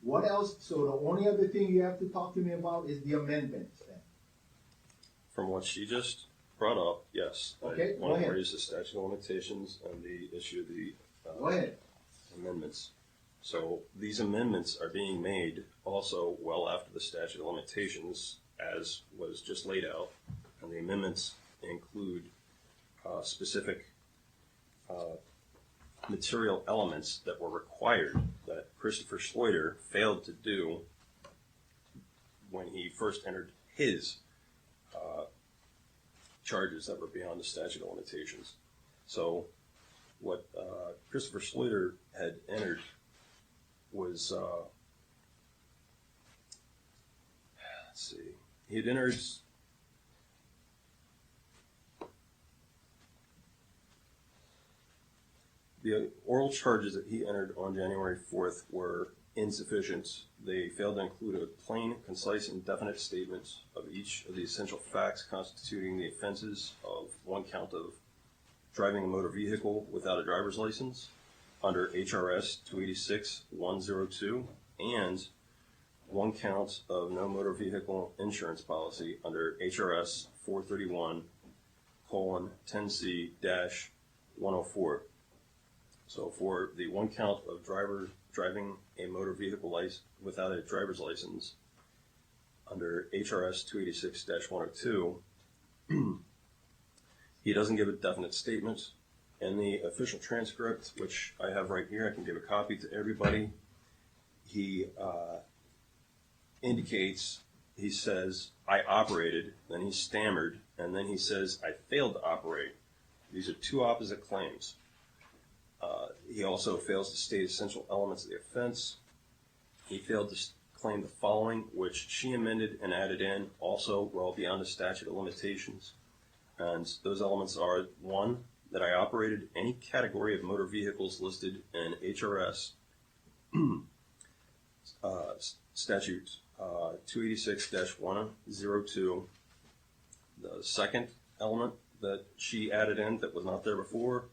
what else? So the only other thing you have to talk to me about is the amendments then. From what she just brought up, yes, Okay, I go want to ahead. raise the statute of limitations and the issue of the Go ahead. amendments. So these amendments are being made also well after the statute of limitations, as was just laid out, and the amendments include specific material elements that were required that Christopher Schloiter failed to do when he first entered his charges that were beyond the statute of limitations. So what Christopher Schloiter had entered was, let's see, he had entered the oral charges that he entered on January 4th were insufficient. They failed to include a plain, concise, and definite statement of each of the essential facts constituting the offenses of one count of driving a motor vehicle without a driver's license under HRS 286-102 and one count of no motor vehicle insurance policy under HRS 431:10C-104. So for the one count of driving a motor vehicle without a driver's license under HRS 286-102, he doesn't give a definite statement. In the official transcript, which I have right here, I can give a copy to everybody. He indicates, he says, I operated, then he stammered, and then he says, I failed to operate. These are two opposite claims. He also fails to state essential elements of the offense. He failed to claim the following, which she amended and added in, also well beyond the statute of limitations. And those elements are, one, that I operated any category of motor vehicles listed in HRS statute 286-102. The second element that she added in that was not there before,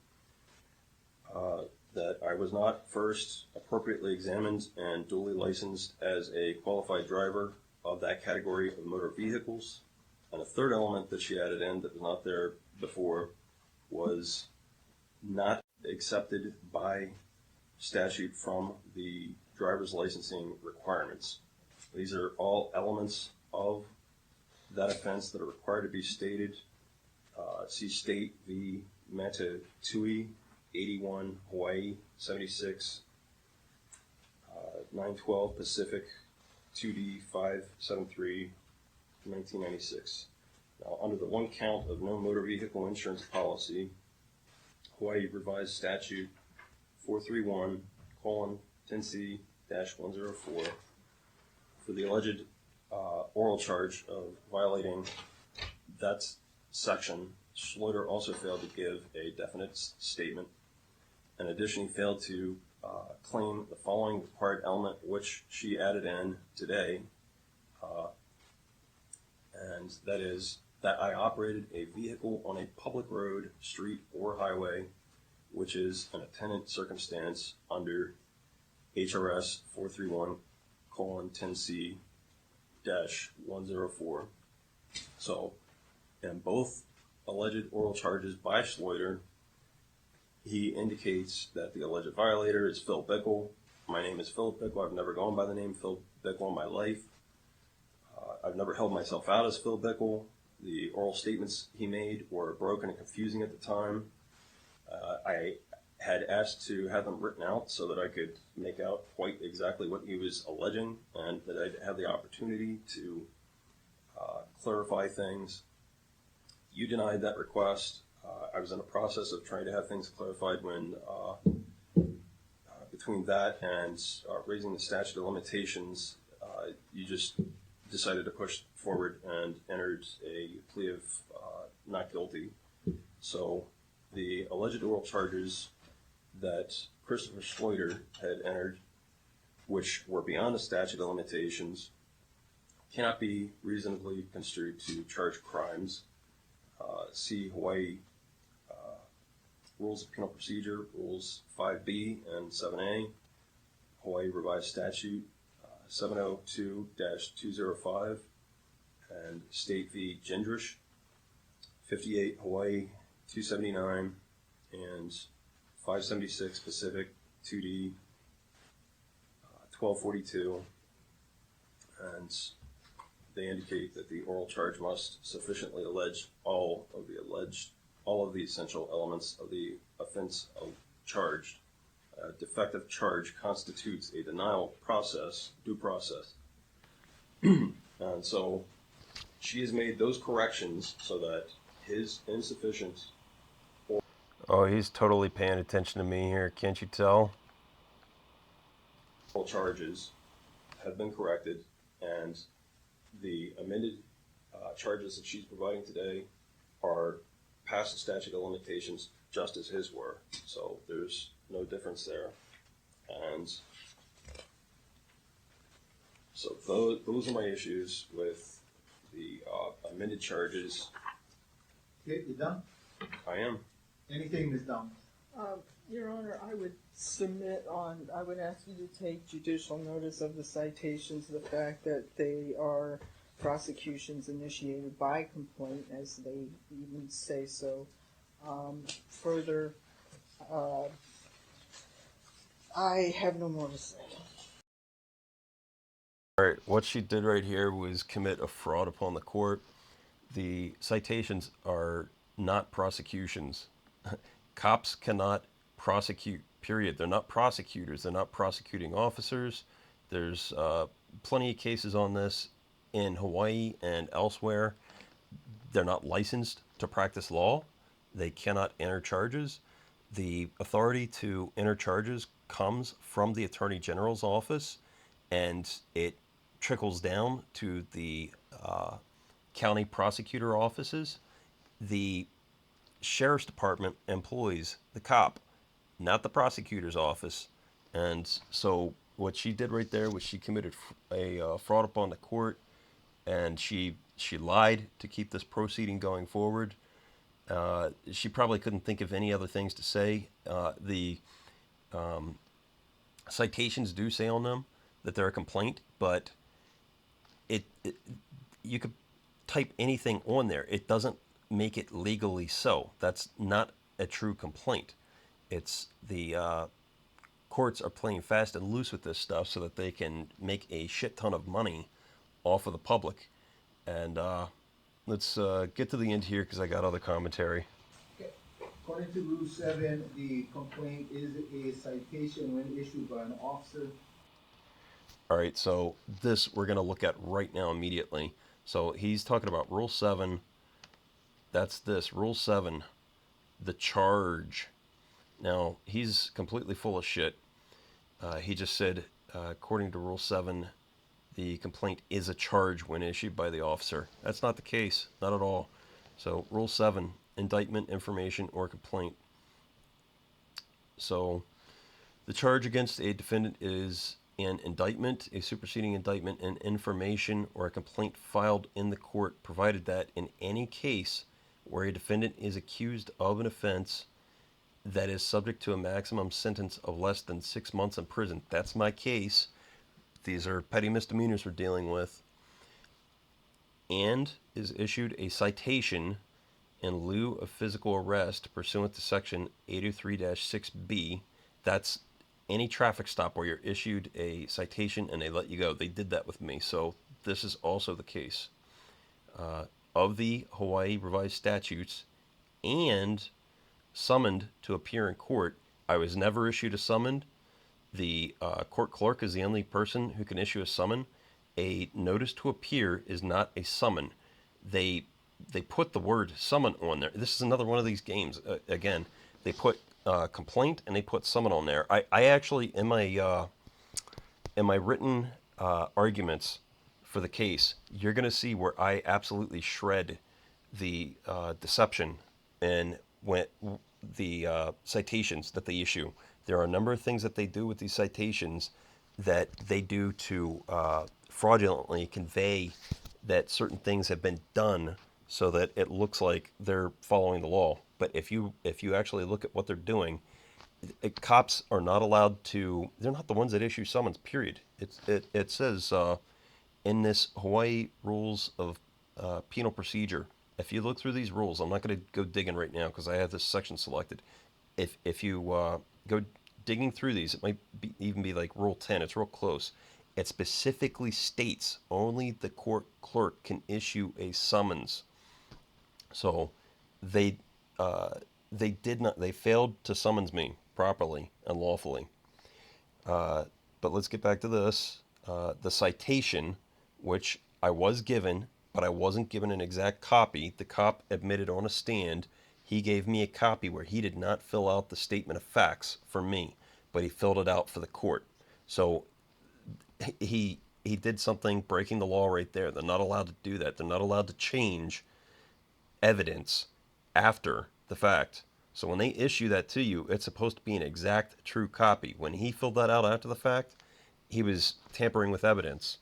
that I was not first appropriately examined and duly licensed as a qualified driver of that category of motor vehicles. And a third element that she added in that was not there before was not accepted by statute from the driver's licensing requirements. These are all elements of that offense that are required to be stated. See State v. Matatui, 81, Hawaii, 76, 912 Pacific, 2D 573, 1996. Now, under the one count of no motor vehicle insurance policy, Hawaii revised statute 431:10C-104, for the alleged oral charge of violating that section, Schloiter also failed to give a definite statement, and additionally failed to claim the following required element, which she added in today, and that is that I operated a vehicle on a public road, street, or highway, which is an attendant circumstance under HRS 431:10C-104. So, in both alleged oral charges by Schloiter, he indicates that the alleged violator is Phil Bickle. My name is Philip Bickle. I've never gone by the name Phil Bickle in my life. I've never held myself out as Phil Bickle. The oral statements he made were broken and confusing at the time. I had asked to have them written out so that I could make out quite exactly what he was alleging, and that I'd have the opportunity to clarify things. You denied that request. I was in the process of trying to have things clarified when, between that and raising the statute of limitations, you just decided to push forward and entered a plea of not guilty. So the alleged oral charges that Christopher Schloiter had entered, which were beyond the statute of limitations, cannot be reasonably construed to charge crimes. See Hawaii Rules of Penal Procedure, Rules 5B and 7A, Hawaii Revised Statute 702-205, and State v. Gendrish, 58 Hawaii 279, and 576 Pacific 2D 1242, and they indicate that the oral charge must sufficiently allege all of the essential elements of the offense charged. A defective charge constitutes a denial process, due process. And so she has made those corrections so that his insufficient Oh, he's totally paying attention to me here. Can't you tell? oral charges have been corrected, and the amended charges that she's providing today are past the statute of limitations, just as his were. So there's no difference there. And so those are my issues with the amended charges. Okay, you done? I am. Anything, Ms. Downs? Your Honor, I would ask you to take judicial notice of the citations, the fact that they are prosecutions initiated by complaint, as they even say so. Further, I have no more to say. All right, what she did right here was commit a fraud upon the court. The citations are not prosecutions. Cops cannot prosecute, period. They're not prosecutors. They're not prosecuting officers. There's plenty of cases on this in Hawaii and elsewhere. They're not licensed to practice law. They cannot enter charges. The authority to enter charges comes from the Attorney General's office, and it trickles down to the county prosecutor offices. The sheriff's department employs the cop, not the prosecutor's office. And so what she did right there was she committed a fraud upon the court, and she lied to keep this proceeding going forward. She probably couldn't think of any other things to say. The citations do say on them that they're a complaint, but you could type anything on there. It doesn't make it legally so. That's not a true complaint. It's the courts are playing fast and loose with this stuff so that they can make a shit ton of money off of the public. And let's get to the end here because I got other commentary. Okay. According to Rule 7, the complaint is a citation when issued by an officer. All right, so this we're going to look at right now immediately. So he's talking about Rule 7. That's this, Rule 7, the charge. Now, he's completely full of shit. He just said, according to Rule 7, the complaint is a charge when issued by the officer. That's not the case, not at all. So Rule 7, indictment, information, or complaint. So the charge against a defendant is an indictment, a superseding indictment, an information, or a complaint filed in the court, provided that in any case where a defendant is accused of an offense that is subject to a maximum sentence of less than 6 months in prison. That's my case. These are petty misdemeanors we're dealing with. And is issued a citation in lieu of physical arrest pursuant to Section 803-6B. That's any traffic stop where you're issued a citation and they let you go. They did that with me. So this is also the case of the Hawaii Revised Statutes, and summoned to appear in court. I was never issued a summon. The court clerk is the only person who can issue a summon. A notice to appear is not a summon. They put the word summon on there. This is another one of these games. Again, they put complaint and they put summon on there. I actually, in my written arguments for the case, you're going to see where I absolutely shred the deception and when the citations that they issue. There are a number of things that they do with these citations that they do to fraudulently convey that certain things have been done so that it looks like they're following the law. But if you actually look at what they're doing, cops are not allowed to. They're not the ones that issue summons. Period. It says in this Hawaii Rules of Penal Procedure. If you look through these rules, I'm not going to go digging right now because I have this section selected. If you go digging through these, it might even be like Rule 10. It's real close. It specifically states only the court clerk can issue a summons. So they did not. They failed to summons me properly and lawfully. But let's get back to this. The citation, which I was given, but I wasn't given an exact copy. The cop admitted on a stand he gave me a copy where he did not fill out the statement of facts for me, but he filled it out for the court. So he did something breaking the law right there. They're not allowed to do that. They're not allowed to change evidence after the fact. So when they issue that to you, it's supposed to be an exact true copy. When he filled that out after the fact, he was tampering with evidence.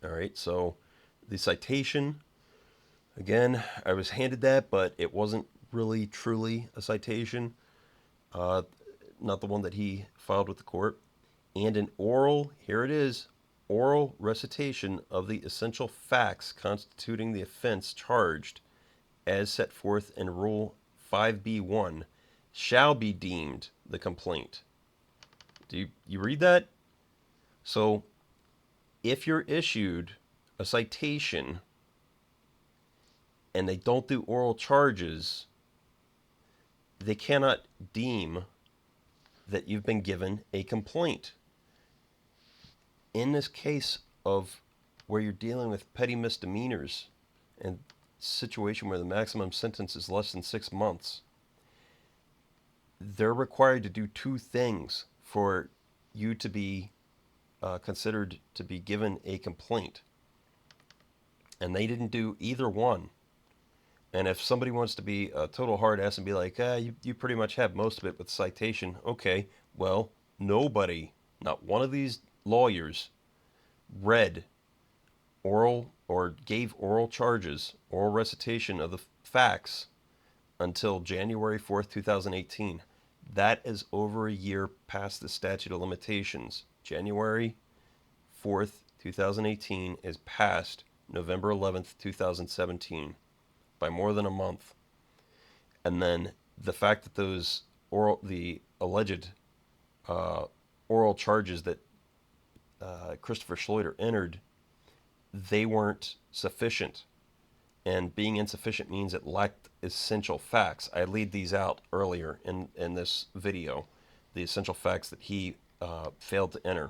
All right, so the citation, again, I was handed that, but it wasn't really truly a citation. Not the one that he filed with the court. And an oral, here it is, oral recitation of the essential facts constituting the offense charged as set forth in Rule 5B1 shall be deemed the complaint. Do you read that? So if you're issued a citation and they don't do oral charges, they cannot deem that you've been given a complaint. In this case of where you're dealing with petty misdemeanors and situation where the maximum sentence is less than 6 months, they're required to do two things for you to be considered to be given a complaint. And they didn't do either one. And if somebody wants to be a total hard ass and be like, you pretty much have most of it with citation, okay, well, nobody, not one of these lawyers, read oral or gave oral charges, oral recitation of the facts until January 4th, 2018. That is over a year past the statute of limitations. January 4th, 2018 is past November 11th, 2017 by more than a month. And then the fact that the alleged oral charges that Christopher Schloiter entered, they weren't sufficient. And being insufficient means it lacked essential facts. I laid these out earlier in this video, the essential facts that he failed to enter.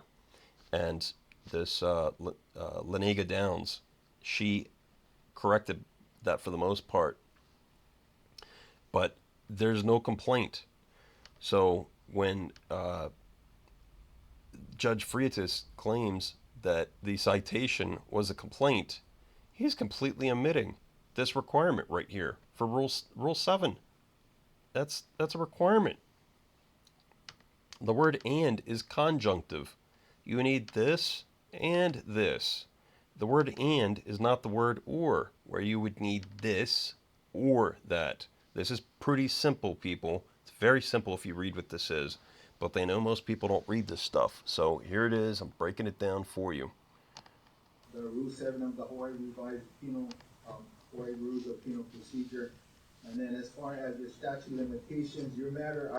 And this Lenega Downs, she corrected that for the most part. But there's no complaint. So when Judge Freitas claims that the citation was a complaint, he's completely omitting this requirement right here for Rule 7. That's a requirement. The word and is conjunctive. You need this and this. The word and is not the word or, where you would need this or that. This is pretty simple, people. It's very simple if you read what this is, but they know most people don't read this stuff. So here it is. I'm breaking it down for you. The Rule 7 of the Hawaii Revised Hawaii Rules of Penal Procedure. And then as far as the statute of limitations, your matter,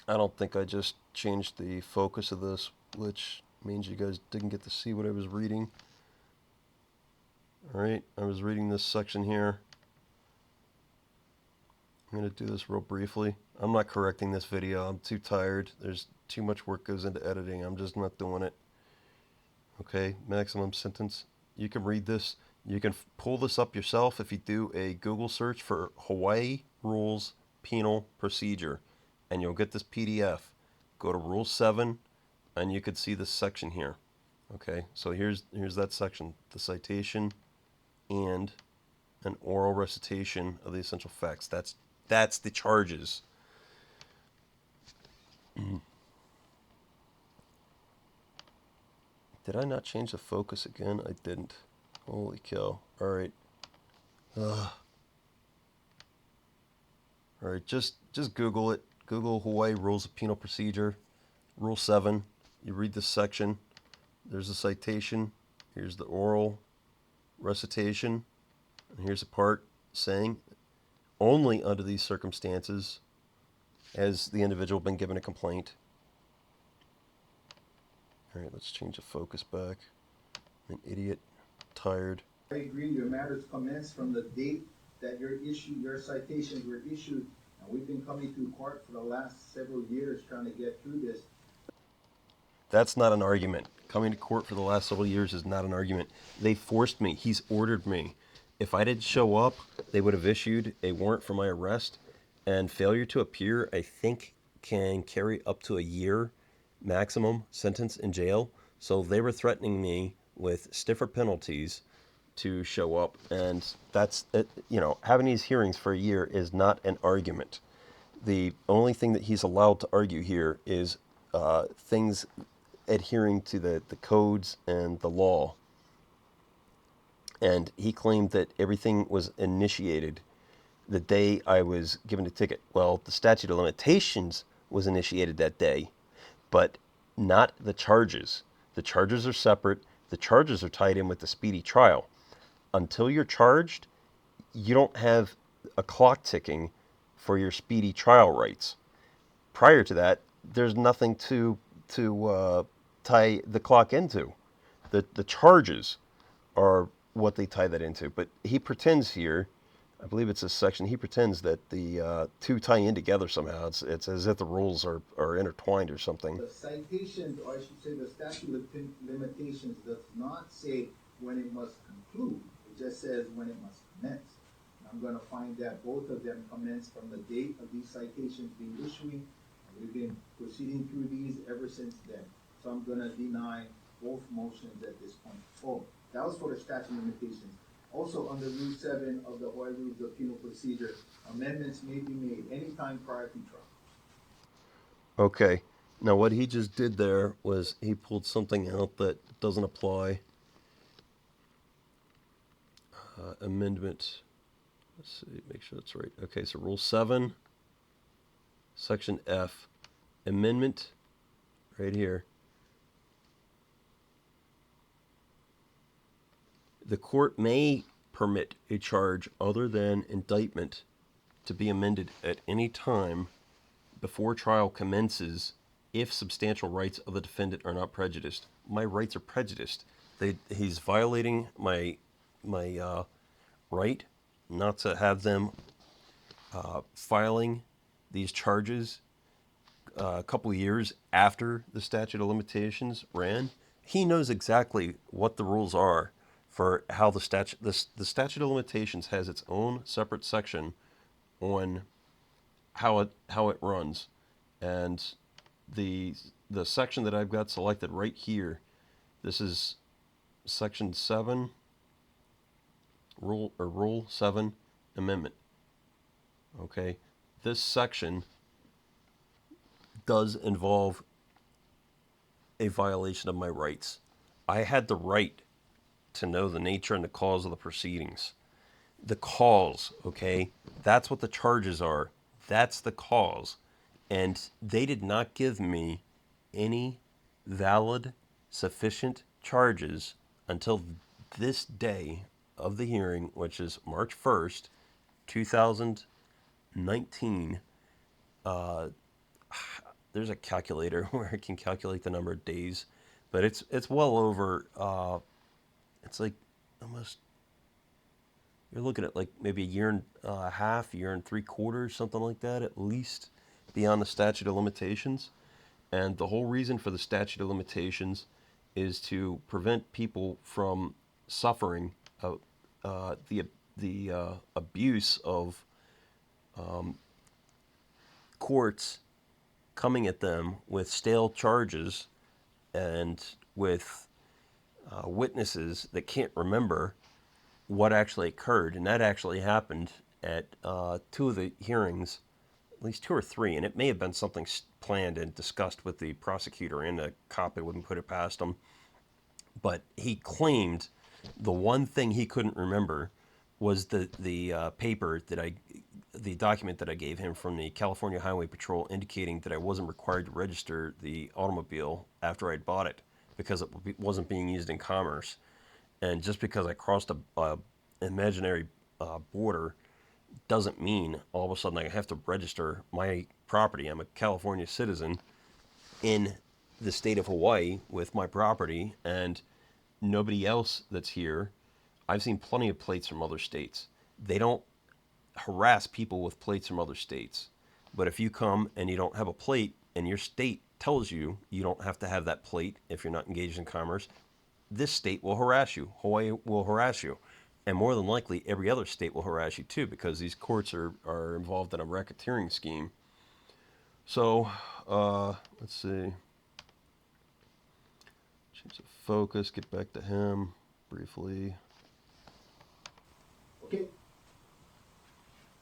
I don't think I just changed the focus of this, which means you guys didn't get to see what I was reading. All right, I was reading this section here. I'm going to do this real briefly. I'm not correcting this video. I'm too tired. There's too much work goes into editing. I'm just not doing it. Okay, maximum sentence. You can read this. You can pull this up yourself if you do a Google search for Hawaii Rules Penal Procedure, and you'll get this PDF. Go to Rule 7, and you could see this section here. Okay, so here's that section, the citation and an oral recitation of the essential facts. That's the charges. Did I not change the focus again? I didn't. Holy cow. All right. All right, just Google it. Google Hawaii Rules of Penal Procedure, Rule 7. You read this section. There's the citation. Here's the oral recitation. And here's a part saying, only under these circumstances has the individual been given a complaint. All right, let's change the focus back. I'm an idiot. Tired. I agree, your matters commence from the date that your citations were issued. And we've been coming through court for the last several years trying to get through this. That's not an argument. Coming to court for the last several years is not an argument. They forced me. He's ordered me. If I didn't show up, they would have issued a warrant for my arrest. And failure to appear, I think, can carry up to a year maximum sentence in jail. So they were threatening me with stiffer penalties to show up. And that's, having these hearings for a year is not an argument. The only thing that he's allowed to argue here is things adhering to the codes and the law. And he claimed that everything was initiated the day I was given a ticket. Well, the statute of limitations was initiated that day, but not the charges. The charges are separate. The charges are tied in with the speedy trial. Until you're charged, you don't have a clock ticking for your speedy trial rights. Prior to that, there's nothing to tie the clock into. The charges are what they tie that into. But he pretends here, I believe it's this section, he pretends that the two tie in together somehow. It's as if the rules are intertwined or something. The citations, or I should say the statute of limitations, does not say when it must conclude. It just says when it must commence. I'm going to find that both of them commence from the date of these citations being issued. We've been proceeding through these ever since then. So I'm going to deny both motions at this point. Oh, that was for the statute of limitations. Also, under Rule 7 of the Hawaii Rules of Penal Procedure, amendments may be made anytime prior to trial. Okay. Now, what he just did there was he pulled something out that doesn't apply. Amendment. Let's see, make sure that's right. Okay, so Rule 7, Section F, amendment, right here. The court may permit a charge other than indictment to be amended at any time before trial commences if substantial rights of the defendant are not prejudiced. My rights are prejudiced. He's violating my right not to have them filing these charges a couple of years after the statute of limitations ran. He knows exactly what the rules are for how the statute of limitations has its own separate section on how it runs, and the the section that I've got selected right here, this is Section 7, Rule 7 Amendment. Okay, this section does involve a violation of my rights. I had the right to know the nature and the cause of the proceedings. The cause, okay? That's what the charges are. That's the cause. And they did not give me any valid, sufficient charges until this day of the hearing, which is March 1st, 2019. There's a calculator where I can calculate the number of days, but it's well over, it's like almost, you're looking at like maybe a year and a half, year and 3/4, something like that, at least beyond the statute of limitations. And the whole reason for the statute of limitations is to prevent people from suffering the abuse of courts coming at them with stale charges and with witnesses that can't remember what actually occurred. And that actually happened at two of the hearings, at least two or three, and it may have been something planned and discussed with the prosecutor and the cop. I wouldn't put it past him. But he claimed the one thing he couldn't remember was the paper that the document that I gave him from the California Highway Patrol indicating that I wasn't required to register the automobile after I'd bought it because it wasn't being used in commerce. And just because I crossed a imaginary border doesn't mean all of a sudden I have to register my property. I'm a California citizen in the state of Hawaii with my property, and nobody else that's here. I've seen plenty of plates from other states. They don't harass people with plates from other states. But if you come and you don't have a plate and your state tells you you don't have to have that plate if you're not engaged in commerce, this state will harass you. Hawaii will harass you. And more than likely, every other state will harass you too, because these courts are involved in a racketeering scheme. So, let's see. Change the focus, get back to him briefly. Okay.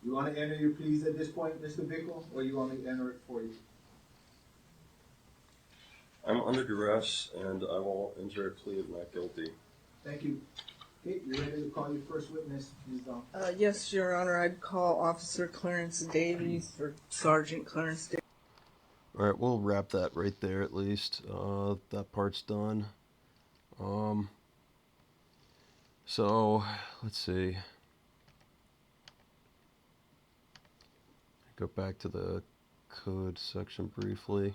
You want to enter your pleas at this point, Mr. Bickle, or you want me to enter it for you? I'm under duress, and I will enter a plea of not guilty. Thank you. Okay, you're ready to call your first witness, Ms. Dawn. Yes, Your Honor, I'd call Officer Clarence Davies or Sergeant Clarence Davies. All right, we'll wrap that right there at least. That part's done. So, let's see. Go back to the code section briefly.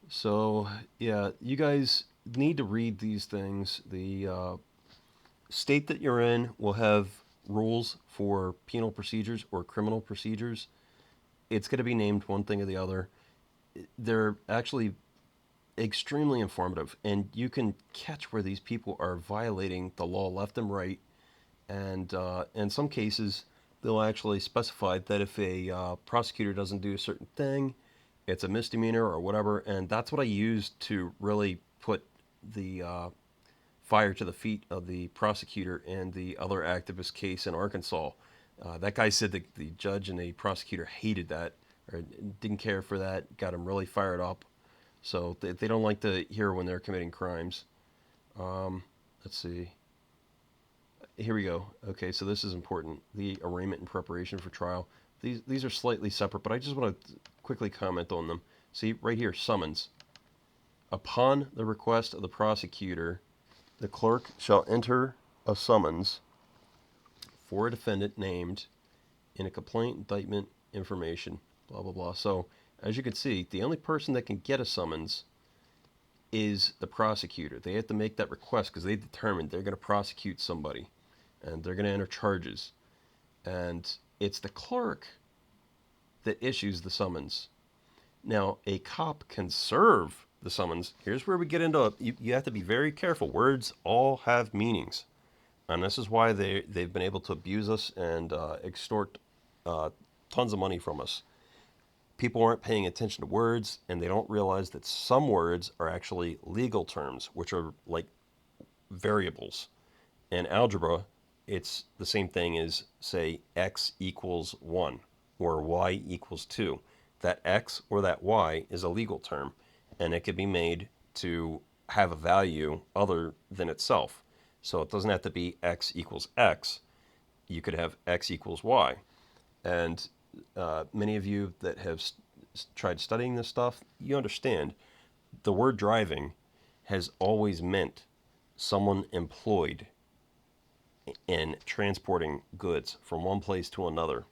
So, yeah, you guys need to read these things. The state that you're in will have rules for penal procedures or criminal procedures. It's going to be named one thing or the other. They're actually extremely informative, and you can catch where these people are violating the law left and right. And in some cases, they'll actually specify that if a prosecutor doesn't do a certain thing, it's a misdemeanor or whatever. And that's what I used to really put the fire to the feet of the prosecutor in the other activist case in Arkansas. That guy said that the judge and the prosecutor hated that, or didn't care for that, got him really fired up. So they don't like to hear when they're committing crimes. Let's see. Here we go. Okay, so this is important. The arraignment and preparation for trial. These are slightly separate, but I just want to quickly comment on them. See, right here, summons. Upon the request of the prosecutor, the clerk shall enter a summons for a defendant named in a complaint, indictment, information, blah, blah, blah. So, as you can see, the only person that can get a summons is the prosecutor. They have to make that request because they determined they're going to prosecute somebody and they're going to enter charges. And it's the clerk that issues the summons. Now, a cop can serve the summons. Here's where we get into you have to be very careful. Words all have meanings. And this is why they've been able to abuse us and extort tons of money from us. people aren't paying attention to words, and they don't realize that some words are actually legal terms, which are like variables. In algebra, it's the same thing as, say, x equals 1 or y equals 2. That x or that y is a legal term, and it can be made to have a value other than itself. So it doesn't have to be x equals x. You could have x equals y. And many of you that have tried studying this stuff, you understand the word driving has always meant someone employed in transporting goods from one place to another.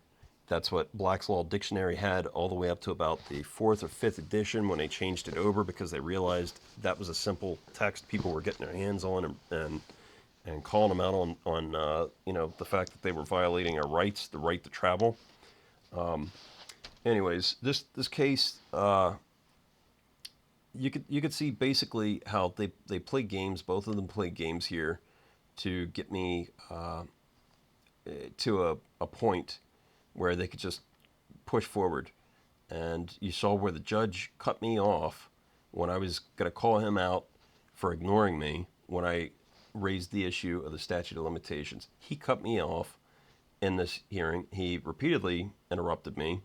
That's what Black's Law Dictionary had all the way up to about the 4th or 5th edition when they changed it over because they realized that was a simple text people were getting their hands on and calling them out on the fact that they were violating our rights, the right to travel. Anyways, this case, you could see basically how they play games. Both of them play games here to get me to a point where they could just push forward. And you saw where the judge cut me off when I was going to call him out for ignoring me when I raised the issue of the statute of limitations. He cut me off in this hearing. He repeatedly interrupted me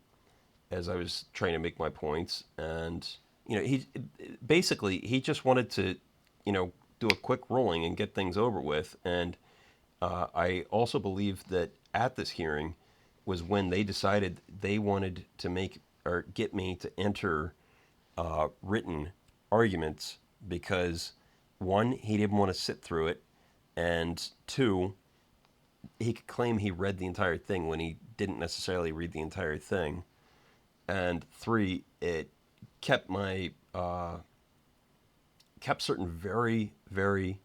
as I was trying to make my points, and he just wanted to do a quick ruling and get things over with. And I also believe that at this hearing was when they decided they wanted to make or get me to enter written arguments because, one, he didn't want to sit through it, and two, he could claim he read the entire thing when he didn't necessarily read the entire thing, and three, it kept my kept certain very, very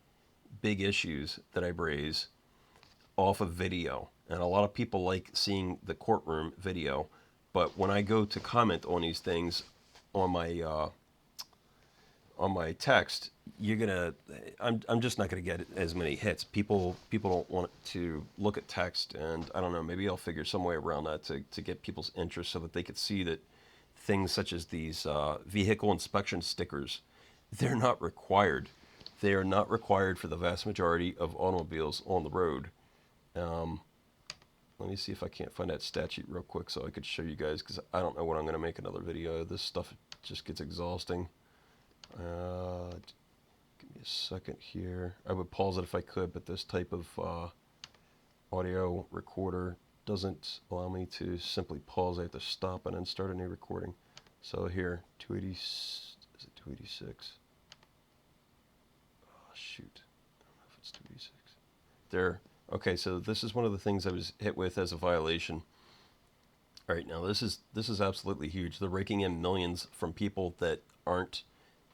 big issues that I raise off of video. And a lot of people like seeing the courtroom video, but when I go to comment on these things on my text, I'm just not gonna get as many hits. People don't want to look at text, and I don't know, maybe I'll figure some way around that to get people's interest so that they could see that things such as these vehicle inspection stickers, they're not required. They are not required for the vast majority of automobiles on the road. Let me see if I can't find that statute real quick so I could show you guys, because I don't know when I'm going to make another video. This stuff just gets exhausting. Give me a second here. I would pause it if I could, but this type of audio recorder doesn't allow me to simply pause. I have to stop and then start a new recording. So here, 280, is it 286? Oh, shoot. I don't know if it's 286. There. Okay, so this is one of the things I was hit with as a violation. All right, now this is absolutely huge. They're raking in millions from people that aren't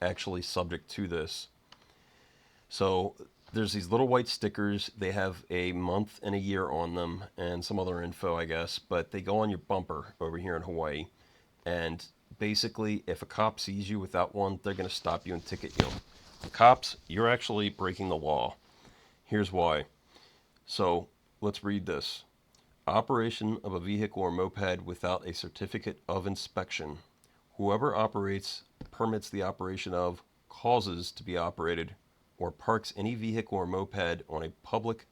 actually subject to this. So there's these little white stickers. They have a month and a year on them and some other info, I guess, but they go on your bumper over here in Hawaii. And basically, if a cop sees you without one, they're going to stop you and ticket you. The cops, you're actually breaking the law. Here's why. So let's read this. Operation of a vehicle or moped without a certificate of inspection. Whoever operates, permits the operation of, causes to be operated, or parks any vehicle or moped on a public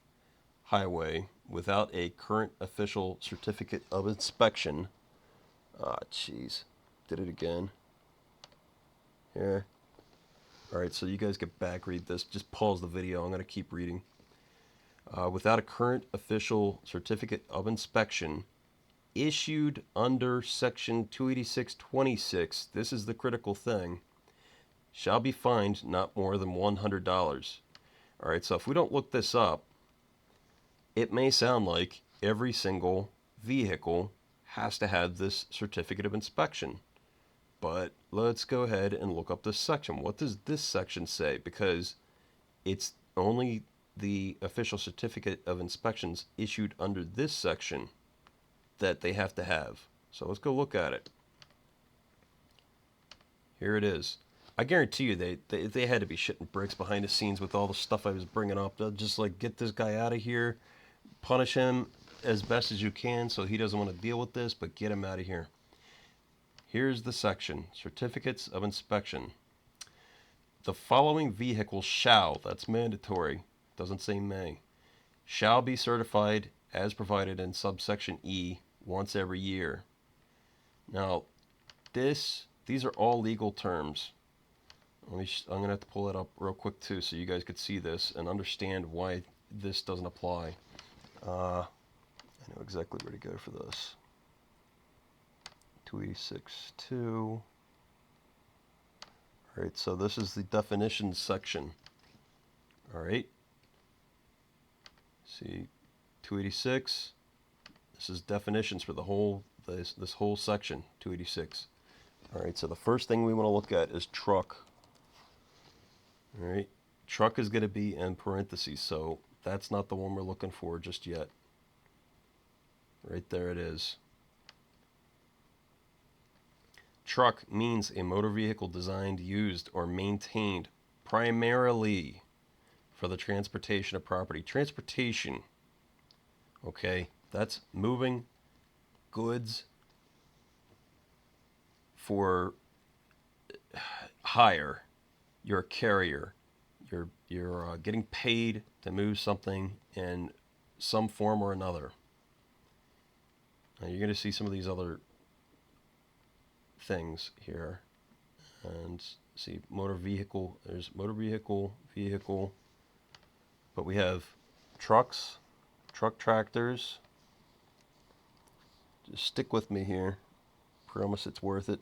highway without a current official certificate of inspection. Ah, jeez. Did it again. Here. Alright, so you guys can back read this. Just pause the video. I'm going to keep reading. Without a current official certificate of inspection issued under Section 286.26, this is the critical thing, shall be fined not more than $100. All right, so if we don't look this up, it may sound like every single vehicle has to have this certificate of inspection. But let's go ahead and look up this section. What does this section say? Because it's only the official certificate of inspections issued under this section that they have to have. So let's go look at it. Here it is. I guarantee you they had to be shitting bricks behind the scenes with all the stuff I was bringing up. They'll just like get this guy out of here, punish him as best as you can so he doesn't want to deal with this, but get him out of here. Here's the section, certificates of inspection. The following vehicle shall, that's mandatory, doesn't say may, shall be certified as provided in subsection E once every year. Now, these are all legal terms. I'm going to have to pull it up real quick too so you guys could see this and understand why this doesn't apply. I know exactly where to go for this. 286.2. Alright, so this is the definitions section. Alright. See, 286. This is definitions for the whole, this whole section, 286. Alright, so the first thing we want to look at is truck. Alright, truck is going to be in parentheses, so that's not the one we're looking for just yet. Right there it is. Truck means a motor vehicle designed, used, or maintained primarily for the transportation of property. Transportation, okay, that's moving goods for hire. You're a carrier. You're getting paid to move something in some form or another. Now you're going to see some of these other things here. And see, motor vehicle, there's motor vehicle, vehicle. But we have trucks, truck tractors. Just stick with me here. Promise it's worth it.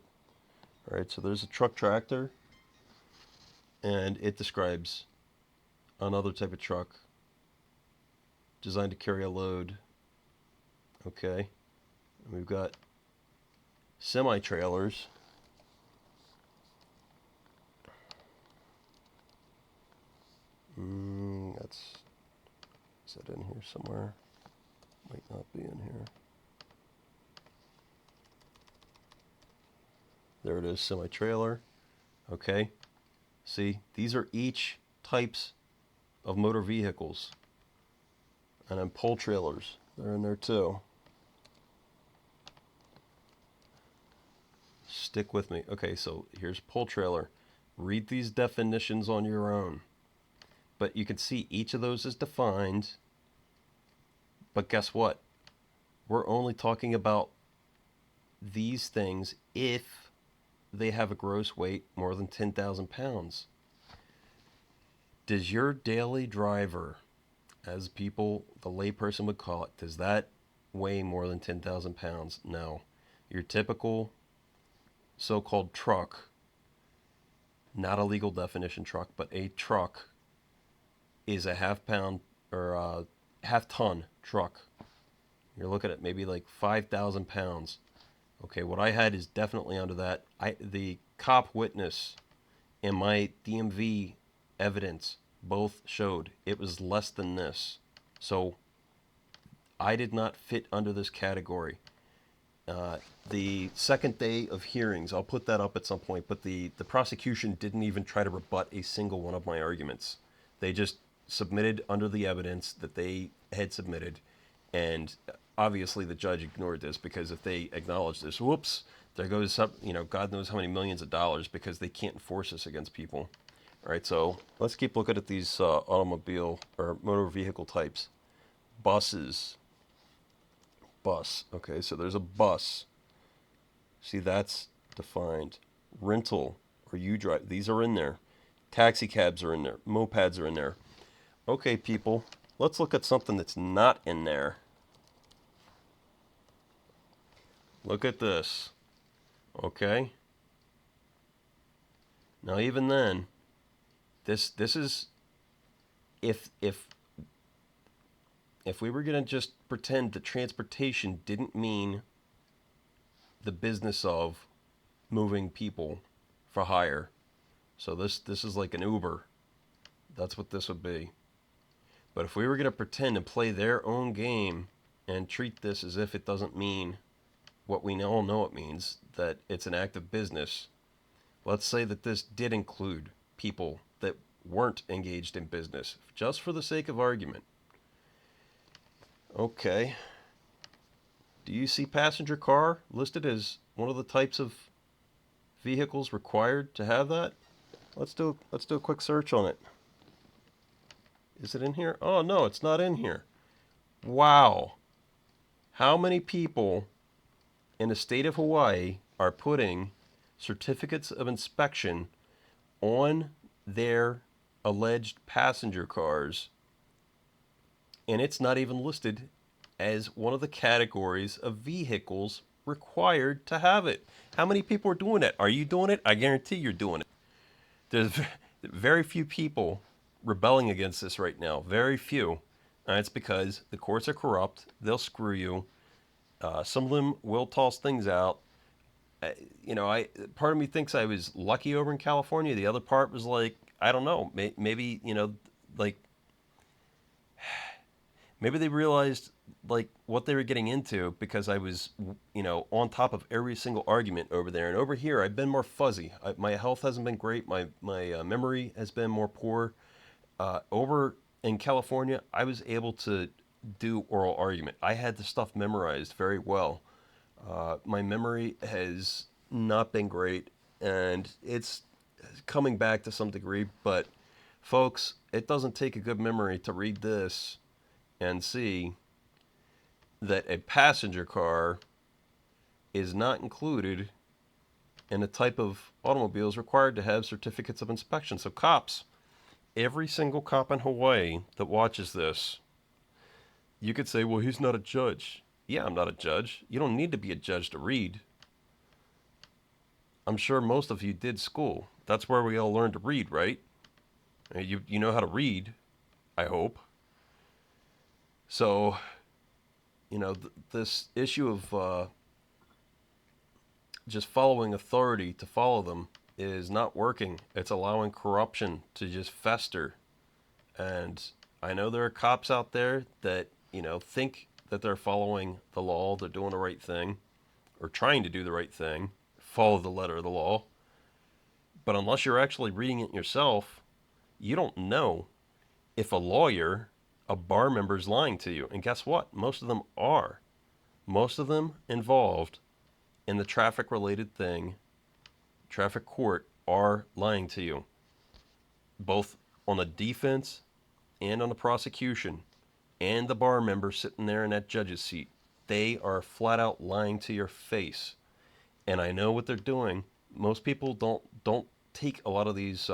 Alright, so there's a truck tractor. And it describes another type of truck designed to carry a load. Okay. And we've got semi-trailers. Is that in here somewhere? Might not be in here. There it is, semi-trailer. Okay. See, these are each types of motor vehicles. And then pull trailers, they're in there too. Stick with me. Okay, so here's pull trailer. Read these definitions on your own. But you can see each of those is defined. But guess what? We're only talking about these things if they have a gross weight more than 10,000 pounds. Does your daily driver, as people, the layperson would call it, does that weigh more than 10,000 pounds? No. Your typical so-called truck, not a legal definition truck, but a truck is a half-pound or a half-ton truck. You're looking at maybe like 5,000 pounds. Okay, what I had is definitely under that. The cop witness and my DMV evidence both showed it was less than this. So I did not fit under this category. The second day of hearings, I'll put that up at some point, but the prosecution didn't even try to rebut a single one of my arguments. They just submitted under the evidence that they had submitted, and obviously the judge ignored this because if they acknowledge this, whoops, there goes some, God knows how many millions of dollars because they can't enforce this against people. All right, so let's keep looking at these automobile or motor vehicle types. Buses. Bus. Okay, so there's a bus. See, that's defined. Rental, or you drive. These are in there. Taxi cabs are in there. Mopeds are in there. Okay, people, let's look at something that's not in there. Look at this. Okay. Now, even then, this is if we were going to just pretend that transportation didn't mean the business of moving people for hire. So this is like an Uber. That's what this would be. But if we were going to pretend and play their own game and treat this as if it doesn't mean what we all know it means, that it's an active business, let's say that this did include people that weren't engaged in business, just for the sake of argument. Okay. Do you see passenger car listed as one of the types of vehicles required to have that? Let's do a quick search on it. Is it in here? Oh no, it's not in here. Wow. How many people in the state of Hawaii are putting certificates of inspection on their alleged passenger cars, and it's not even listed as one of the categories of vehicles required to have it? How many people are doing that? Are you doing it? I guarantee you're doing it. There's very few people rebelling against this right now. Very few. And it's because the courts are corrupt. They'll screw you. Some of them will toss things out. I part of me thinks I was lucky over in California. The other part was like, I don't know, maybe like maybe they realized like what they were getting into because I was on top of every single argument over there. And over here, I've been more fuzzy. My health hasn't been great. My memory has been more poor. Over in California, I was able to do oral argument. I had the stuff memorized very well. My memory has not been great, and it's coming back to some degree. But folks, it doesn't take a good memory to read this and see that a passenger car is not included in the type of automobiles required to have certificates of inspection. So cops, every single cop in Hawaii that watches this, you could say, well, he's not a judge. Yeah, I'm not a judge. You don't need to be a judge to read. I'm sure most of you did school. That's where we all learned to read, right? You know how to read, I hope. So, this issue of just following authority to follow them is not working. It's allowing corruption to just fester. And I know there are cops out there that, think that they're following the law, they're doing the right thing, or trying to do the right thing, follow the letter of the law. But unless you're actually reading it yourself, you don't know if a lawyer, a bar member is lying to you. And guess what? Most of them are. Most of them involved in the traffic related thing, traffic court, are lying to you. Both on the defense and on the prosecution, and the bar member sitting there in that judge's seat. They are flat out lying to your face. And I know what they're doing. Most people don't take a lot of these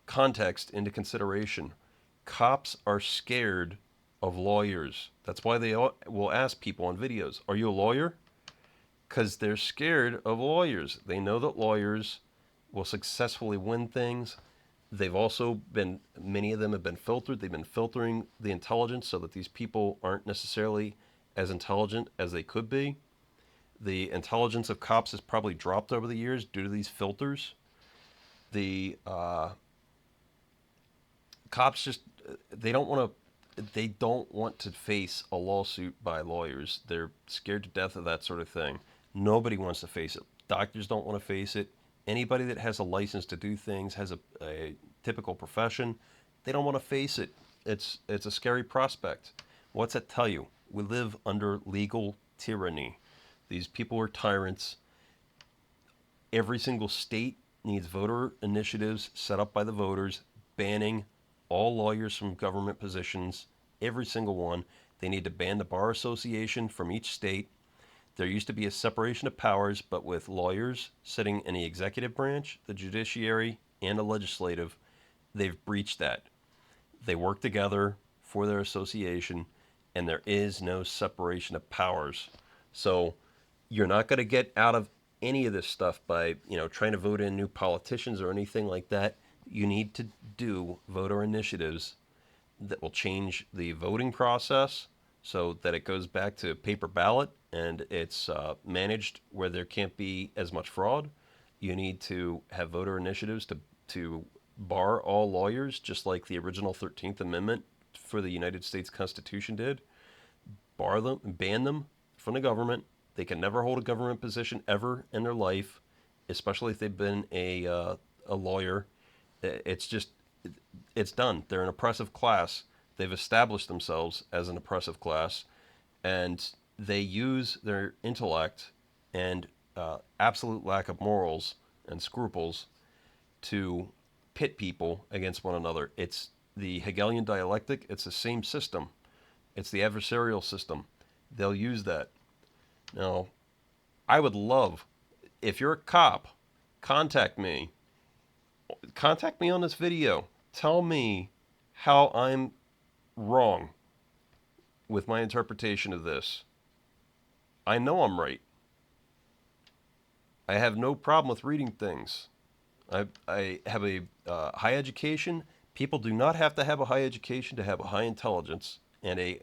context into consideration. Cops are scared of lawyers. That's why they will ask people on videos, are you a lawyer? Because they're scared of lawyers. They know that lawyers will successfully win things. They've also been, many of them have been filtered. They've been filtering the intelligence so that these people aren't necessarily as intelligent as they could be. The intelligence of cops has probably dropped over the years due to these filters. The cops just, they don't want to face a lawsuit by lawyers. They're scared to death of that sort of thing. Nobody wants to face it. Doctors don't want to face it. Anybody that has a license to do things, has a typical profession, they don't want to face it. It's a scary prospect. What's that tell you? We live under legal tyranny. These people are tyrants. Every single state needs voter initiatives set up by the voters, banning all lawyers from government positions, every single one. They need to ban the Bar Association from each state. There used to be a separation of powers, but with lawyers sitting in the executive branch, the judiciary, and the legislative, they've breached that. They work together for their association, and there is no separation of powers. So you're not going to get out of any of this stuff by, trying to vote in new politicians or anything like that. You need to do voter initiatives that will change the voting process so that it goes back to paper ballot and it's managed where there can't be as much fraud. You need to have voter initiatives to bar all lawyers, just like the original 13th Amendment for the United States Constitution did. Bar them, ban them from the government. They can never hold a government position ever in their life, especially if they've been a lawyer. It's done. They're an oppressive class. They've established themselves as an oppressive class, and they use their intellect and absolute lack of morals and scruples to pit people against one another. It's the Hegelian dialectic. It's the same system. It's the adversarial system. They'll use that. Now, I would love, if you're a cop, contact me. Contact me on this video. Tell me how I'm wrong with my interpretation of this. I know I'm right. I have no problem with reading things. I have a high education. People do not have to have a high education to have a high intelligence and a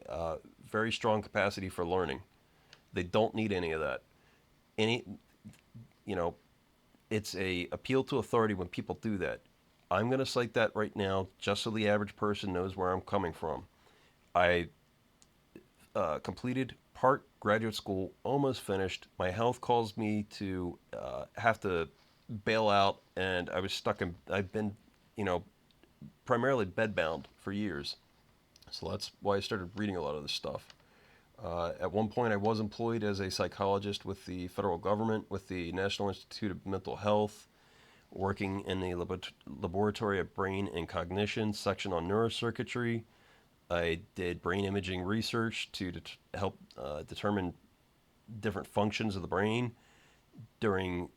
very strong capacity for learning. They don't need any of that. Any, you know, it's a appeal to authority when people do that. I'm going to cite that right now, just so the average person knows where I'm coming from. I completed part graduate school, almost finished. My health caused me to have to bail out, and I was stuck in. I've been, you know, primarily bedbound for years, so that's why I started reading a lot of this stuff. At one point, I was employed as a psychologist with the federal government, with the National Institute of Mental Health, working in the laboratory of brain and cognition section on neurocircuitry. I did brain imaging research to help determine different functions of the brain during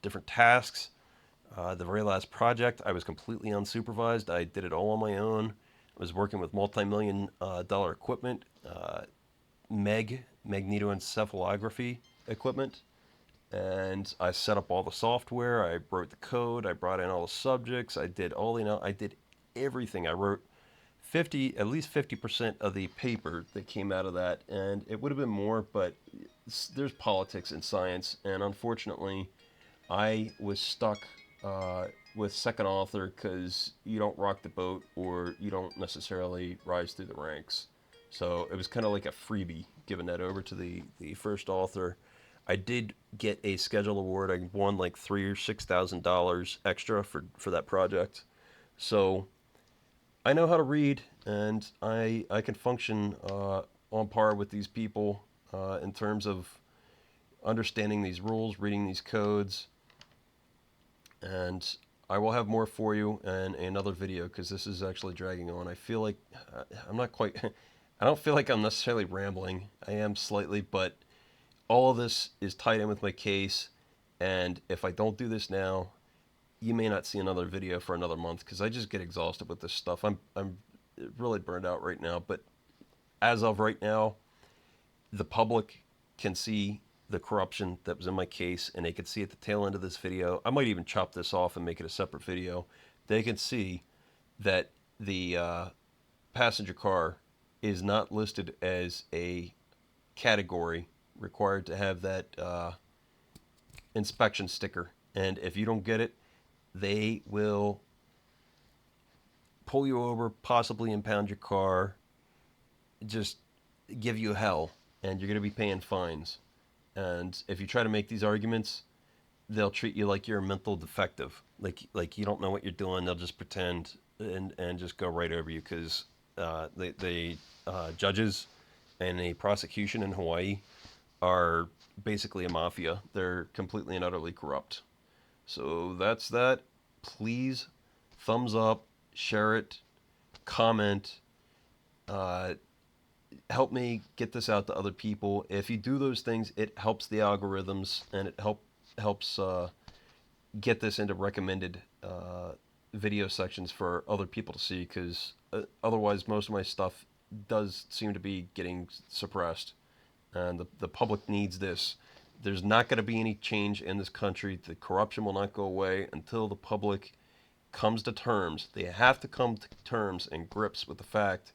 different tasks. The very last project, I was completely unsupervised. I did it all on my own. I was working with multi-million dollar equipment, magnetoencephalography equipment, and I set up all the software. I wrote the code. I brought in all the subjects. I did I did everything. I wrote at least 50% of the paper that came out of that, and it would have been more, but there's politics in science, and unfortunately, I was stuck with second author because you don't rock the boat or you don't necessarily rise through the ranks. So it was kind of like a freebie giving that over to the first author. I did get a schedule award. I won like $3,000 or $6,000 extra for that project. So I know how to read, and I can function on par with these people in terms of understanding these rules, reading these codes, and I will have more for you in another video because this is actually dragging on. I feel like I'm not quite. I don't feel like I'm necessarily rambling. I am slightly, but all of this is tied in with my case, and if I don't do this now, you may not see another video for another month because I just get exhausted with this stuff. I'm really burned out right now, but as of right now, the public can see the corruption that was in my case, and they can see at the tail end of this video. I might even chop this off and make it a separate video. They can see that the passenger car is not listed as a category required to have that inspection sticker. And if you don't get it, they will pull you over, possibly impound your car, just give you hell, and you're going to be paying fines. And if you try to make these arguments, they'll treat you like you're a mental defective, like you don't know what you're doing. They'll just pretend and just go right over you because the judges and the prosecution in Hawaii are basically a mafia. They're completely and utterly corrupt. So that's that. Please thumbs up, share it, comment, help me get this out to other people. If you do those things, it helps the algorithms, and it helps get this into recommended video sections for other people to see, because otherwise most of my stuff does seem to be getting suppressed, and the public needs this. There's not going to be any change in this country. The corruption will not go away until the public comes to terms. They have to come to terms and grips with the fact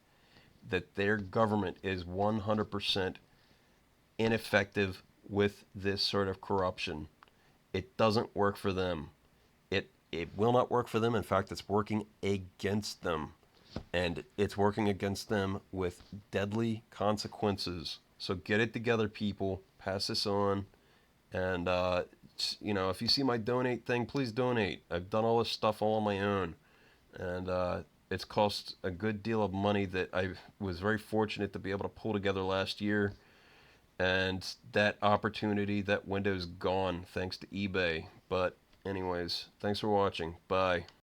that their government is 100% ineffective with this sort of corruption. It doesn't work for them. It will not work for them. In fact, it's working against them. And it's working against them with deadly consequences. So get it together, people. Pass this on. And, if you see my donate thing, please donate. I've done all this stuff all on my own. And it's cost a good deal of money that I was very fortunate to be able to pull together last year. And that opportunity, that window's gone thanks to eBay. But anyways, thanks for watching. Bye.